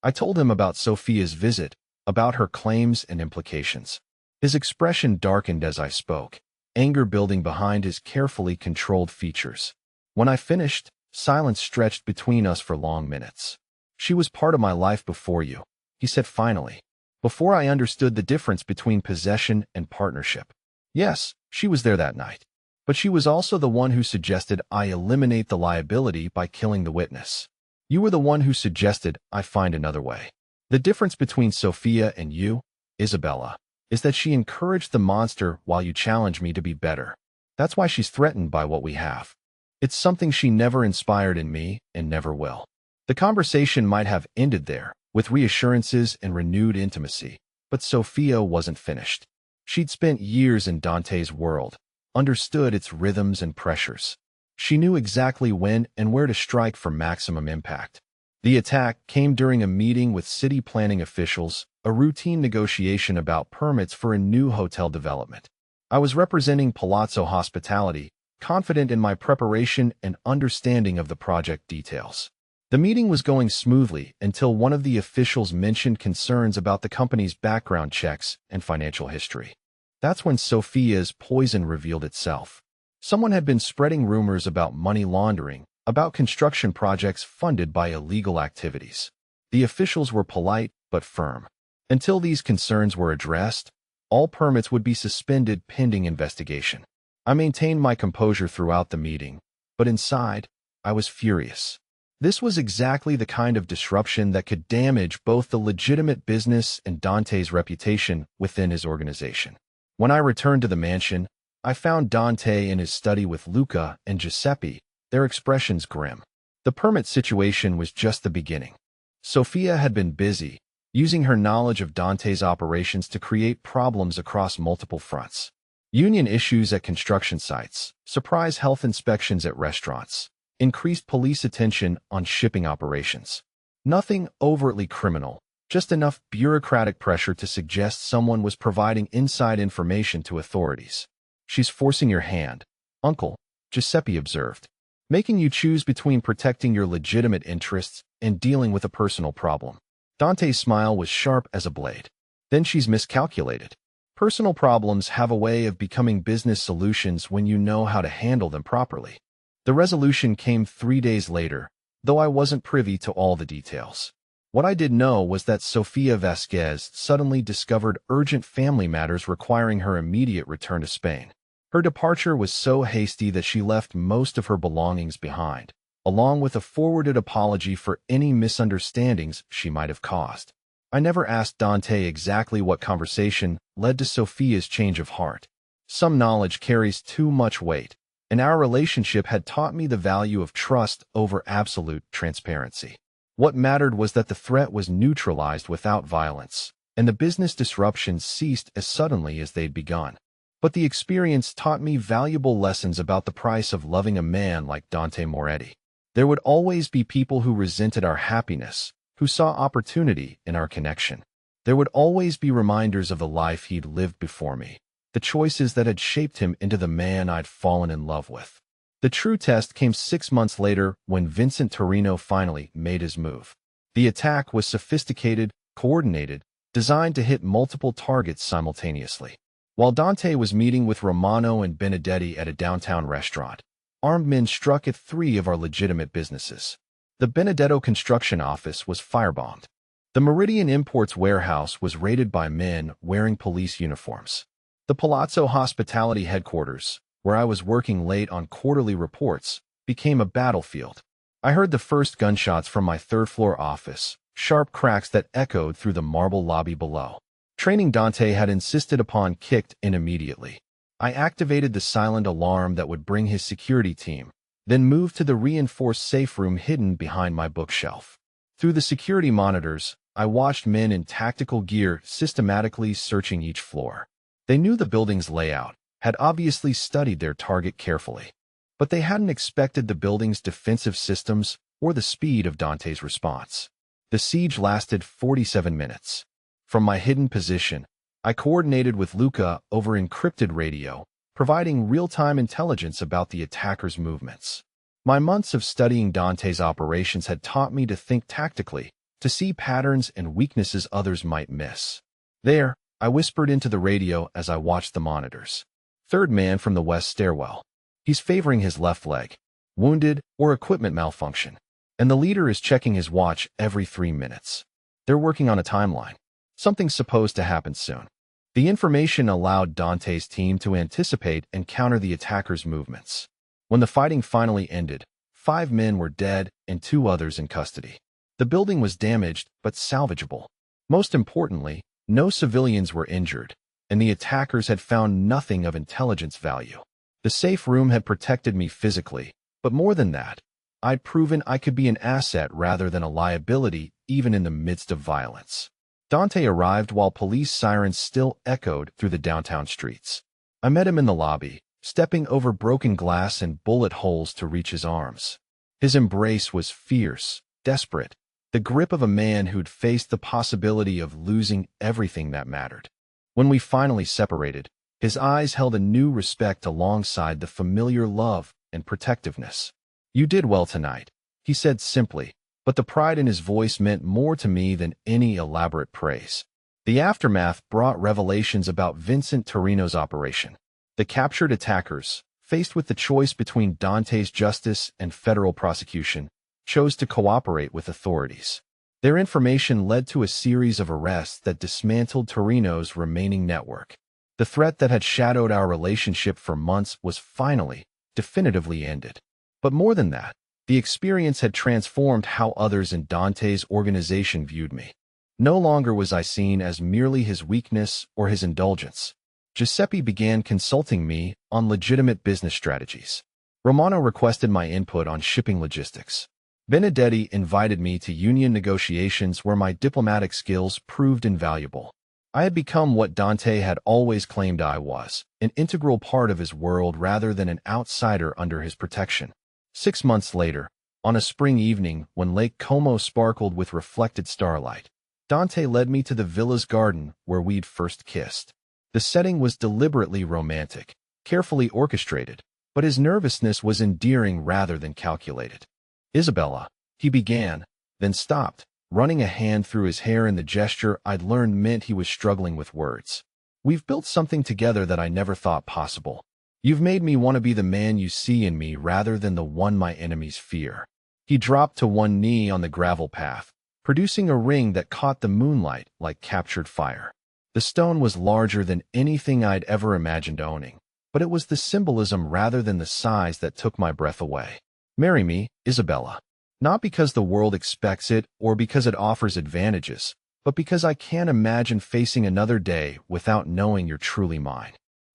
I told him about Sophia's visit, about her claims and implications. His expression darkened as I spoke, anger building behind his carefully controlled features. When I finished, silence stretched between us for long minutes. "She was part of my life before you," he said finally, "before I understood the difference between possession and partnership. Yes, she was there that night. But she was also the one who suggested I eliminate the liability by killing the witness. You were the one who suggested I find another way. The difference between Sophia and you, Isabella, is that she encouraged the monster while you challenge me to be better. That's why she's threatened by what we have. It's something she never inspired in me and never will." The conversation might have ended there, with reassurances and renewed intimacy, but Sophia wasn't finished. She'd spent years in Dante's world, understood its rhythms and pressures. She knew exactly when and where to strike for maximum impact. The attack came during a meeting with city planning officials, a routine negotiation about permits for a new hotel development. I was representing Palazzo Hospitality, confident in my preparation and understanding of the project details. The meeting was going smoothly until one of the officials mentioned concerns about the company's background checks and financial history. That's when Sophia's poison revealed itself. Someone had been spreading rumors about money laundering, about construction projects funded by illegal activities. The officials were polite but firm. Until these concerns were addressed, all permits would be suspended pending investigation. I maintained my composure throughout the meeting, but inside, I was furious. This was exactly the kind of disruption that could damage both the legitimate business and Dante's reputation within his organization. When I returned to the mansion, I found Dante in his study with Luca and Giuseppe, their expressions grim. The permit situation was just the beginning. Sophia had been busy, using her knowledge of Dante's operations to create problems across multiple fronts. Union issues at construction sites, surprise health inspections at restaurants, increased police attention on shipping operations. Nothing overtly criminal, just enough bureaucratic pressure to suggest someone was providing inside information to authorities. "She's forcing your hand, Uncle," Giuseppe observed, "making you choose between protecting your legitimate interests and dealing with a personal problem." Dante's smile was sharp as a blade. "Then she's miscalculated. Personal problems have a way of becoming business solutions when you know how to handle them properly." The resolution came 3 days later, though I wasn't privy to all the details. What I did know was that Sofia Vasquez suddenly discovered urgent family matters requiring her immediate return to Spain. Her departure was so hasty that she left most of her belongings behind, along with a forwarded apology for any misunderstandings she might have caused. I never asked Dante exactly what conversation led to Sophia's change of heart. Some knowledge carries too much weight, and our relationship had taught me the value of trust over absolute transparency. What mattered was that the threat was neutralized without violence, and the business disruptions ceased as suddenly as they'd begun. But the experience taught me valuable lessons about the price of loving a man like Dante Moretti. There would always be people who resented our happiness, who saw opportunity in our connection. There would always be reminders of the life he'd lived before me, the choices that had shaped him into the man I'd fallen in love with. The true test came 6 months later when Vincent Torino finally made his move. The attack was sophisticated, coordinated, designed to hit multiple targets simultaneously. While Dante was meeting with Romano and Benedetti at a downtown restaurant, armed men struck at 3 of our legitimate businesses. The Benedetto construction office was firebombed. The Meridian Imports warehouse was raided by men wearing police uniforms. The Palazzo Hospitality headquarters, where I was working late on quarterly reports, became a battlefield. I heard the first gunshots from my third-floor office, sharp cracks that echoed through the marble lobby below. Training Dante had insisted upon kicked in immediately. I activated the silent alarm that would bring his security team, then moved to the reinforced safe room hidden behind my bookshelf. Through the security monitors, I watched men in tactical gear systematically searching each floor. They knew the building's layout, had obviously studied their target carefully, but they hadn't expected the building's defensive systems or the speed of Dante's response. The siege lasted 47 minutes. From my hidden position, I coordinated with Luca over encrypted radio, providing real-time intelligence about the attackers' movements. My months of studying Dante's operations had taught me to think tactically, to see patterns and weaknesses others might miss. "There," I whispered into the radio as I watched the monitors. "Third man from the west stairwell. He's favoring his left leg. Wounded or equipment malfunction. And the leader is checking his watch every 3 minutes. They're working on a timeline. Something's supposed to happen soon." The information allowed Dante's team to anticipate and counter the attackers' movements. When the fighting finally ended, 5 men were dead and 2 others in custody. The building was damaged but salvageable. Most importantly, no civilians were injured, and the attackers had found nothing of intelligence value. The safe room had protected me physically, but more than that, I'd proven I could be an asset rather than a liability even in the midst of violence. Dante arrived while police sirens still echoed through the downtown streets. I met him in the lobby, stepping over broken glass and bullet holes to reach his arms. His embrace was fierce, desperate, the grip of a man who'd faced the possibility of losing everything that mattered. When we finally separated, his eyes held a new respect alongside the familiar love and protectiveness. "You did well tonight," he said simply, but the pride in his voice meant more to me than any elaborate praise. The aftermath brought revelations about Vincent Torino's operation. The captured attackers, faced with the choice between Dante's justice and federal prosecution, chose to cooperate with authorities. Their information led to a series of arrests that dismantled Torino's remaining network. The threat that had shadowed our relationship for months was finally, definitively ended. But more than that, The experience had transformed how others in Dante's organization viewed me. No longer was I seen as merely his weakness or his indulgence. Giuseppe began consulting me on legitimate business strategies. Romano requested my input on shipping logistics. Benedetti invited me to union negotiations where my diplomatic skills proved invaluable. I had become what Dante had always claimed I was, an integral part of his world rather than an outsider under his protection. 6 months later, on a spring evening when Lake Como sparkled with reflected starlight, Dante led me to the villa's garden where we'd first kissed. The setting was deliberately romantic, carefully orchestrated, but his nervousness was endearing rather than calculated. "Isabella," he began, then stopped, running a hand through his hair in the gesture I'd learned meant he was struggling with words. "We've built something together that I never thought possible. You've made me want to be the man you see in me rather than the one my enemies fear." He dropped to one knee on the gravel path, producing a ring that caught the moonlight like captured fire. The stone was larger than anything I'd ever imagined owning, but it was the symbolism rather than the size that took my breath away. "Marry me, Isabella. Not because the world expects it or because it offers advantages, but because I can't imagine facing another day without knowing you're truly mine,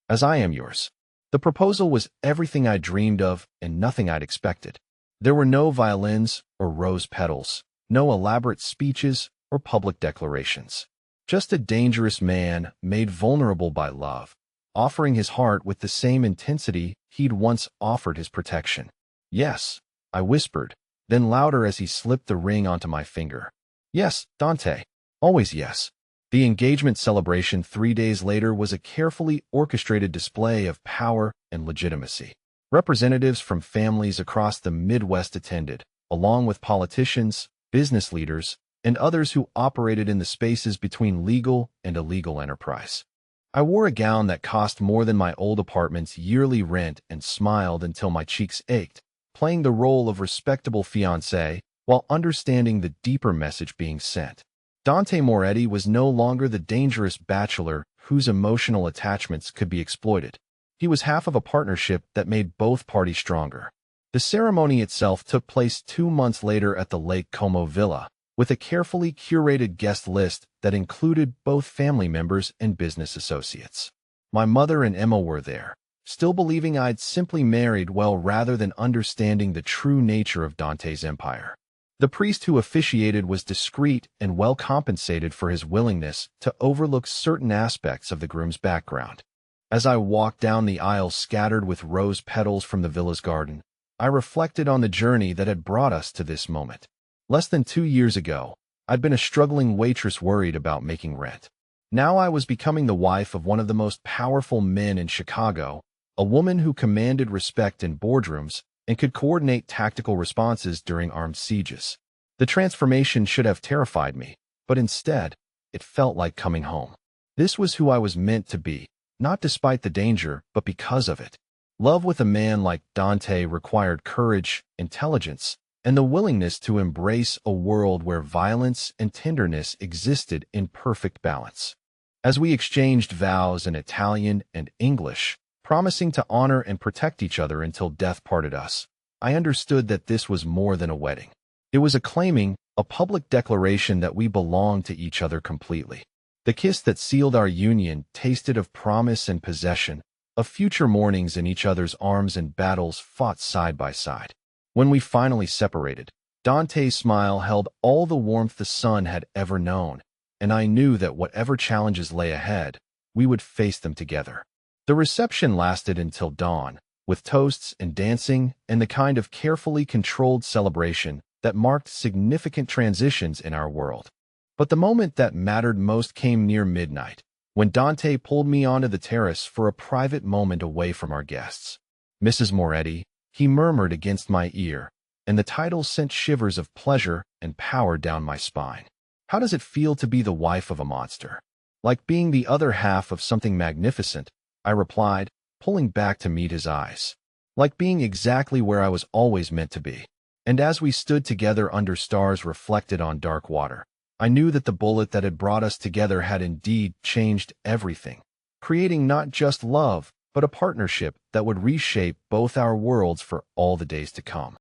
as I am yours." The proposal was everything I dreamed of and nothing I'd expected. There were no violins or rose petals, no elaborate speeches or public declarations. Just a dangerous man made vulnerable by love, offering his heart with the same intensity he'd once offered his protection. "Yes," I whispered, then louder as he slipped the ring onto my finger. "Yes, Dante. Always yes." The engagement celebration 3 days later was a carefully orchestrated display of power and legitimacy. Representatives from families across the Midwest attended, along with politicians, business leaders, and others who operated in the spaces between legal and illegal enterprise. I wore a gown that cost more than my old apartment's yearly rent and smiled until my cheeks ached, playing the role of respectable fiancé while understanding the deeper message being sent. Dante Moretti was no longer the dangerous bachelor whose emotional attachments could be exploited. He was half of a partnership that made both parties stronger. The ceremony itself took place 2 months later at the Lake Como Villa, with a carefully curated guest list that included both family members and business associates. My mother and Emma were there, still believing I'd simply married well rather than understanding the true nature of Dante's empire. The priest who officiated was discreet and well compensated for his willingness to overlook certain aspects of the groom's background. As I walked down the aisle scattered with rose petals from the villa's garden, I reflected on the journey that had brought us to this moment. Less than 2 years ago, I'd been a struggling waitress worried about making rent. Now I was becoming the wife of one of the most powerful men in Chicago, a woman who commanded respect in boardrooms and could coordinate tactical responses during armed sieges. The transformation should have terrified me, but instead, it felt like coming home. This was who I was meant to be, not despite the danger, but because of it. Love with a man like Dante required courage, intelligence, and the willingness to embrace a world where violence and tenderness existed in perfect balance. As we exchanged vows in Italian and English, promising to honor and protect each other until death parted us, I understood that this was more than a wedding. It was a claiming, a public declaration that we belonged to each other completely. The kiss that sealed our union tasted of promise and possession, of future mornings in each other's arms and battles fought side by side. When we finally separated, Dante's smile held all the warmth the sun had ever known, and I knew that whatever challenges lay ahead, we would face them together. The reception lasted until dawn, with toasts and dancing and the kind of carefully controlled celebration that marked significant transitions in our world. But the moment that mattered most came near midnight, when Dante pulled me onto the terrace for a private moment away from our guests. "Mrs. Moretti," he murmured against my ear, and the title sent shivers of pleasure and power down my spine. "How does it feel to be the wife of a monster?" "Like being the other half of something magnificent," I replied, pulling back to meet his eyes. "Like being exactly where I was always meant to be." And as we stood together under stars reflected on dark water, I knew that the bullet that had brought us together had indeed changed everything, creating not just love, but a partnership that would reshape both our worlds for all the days to come.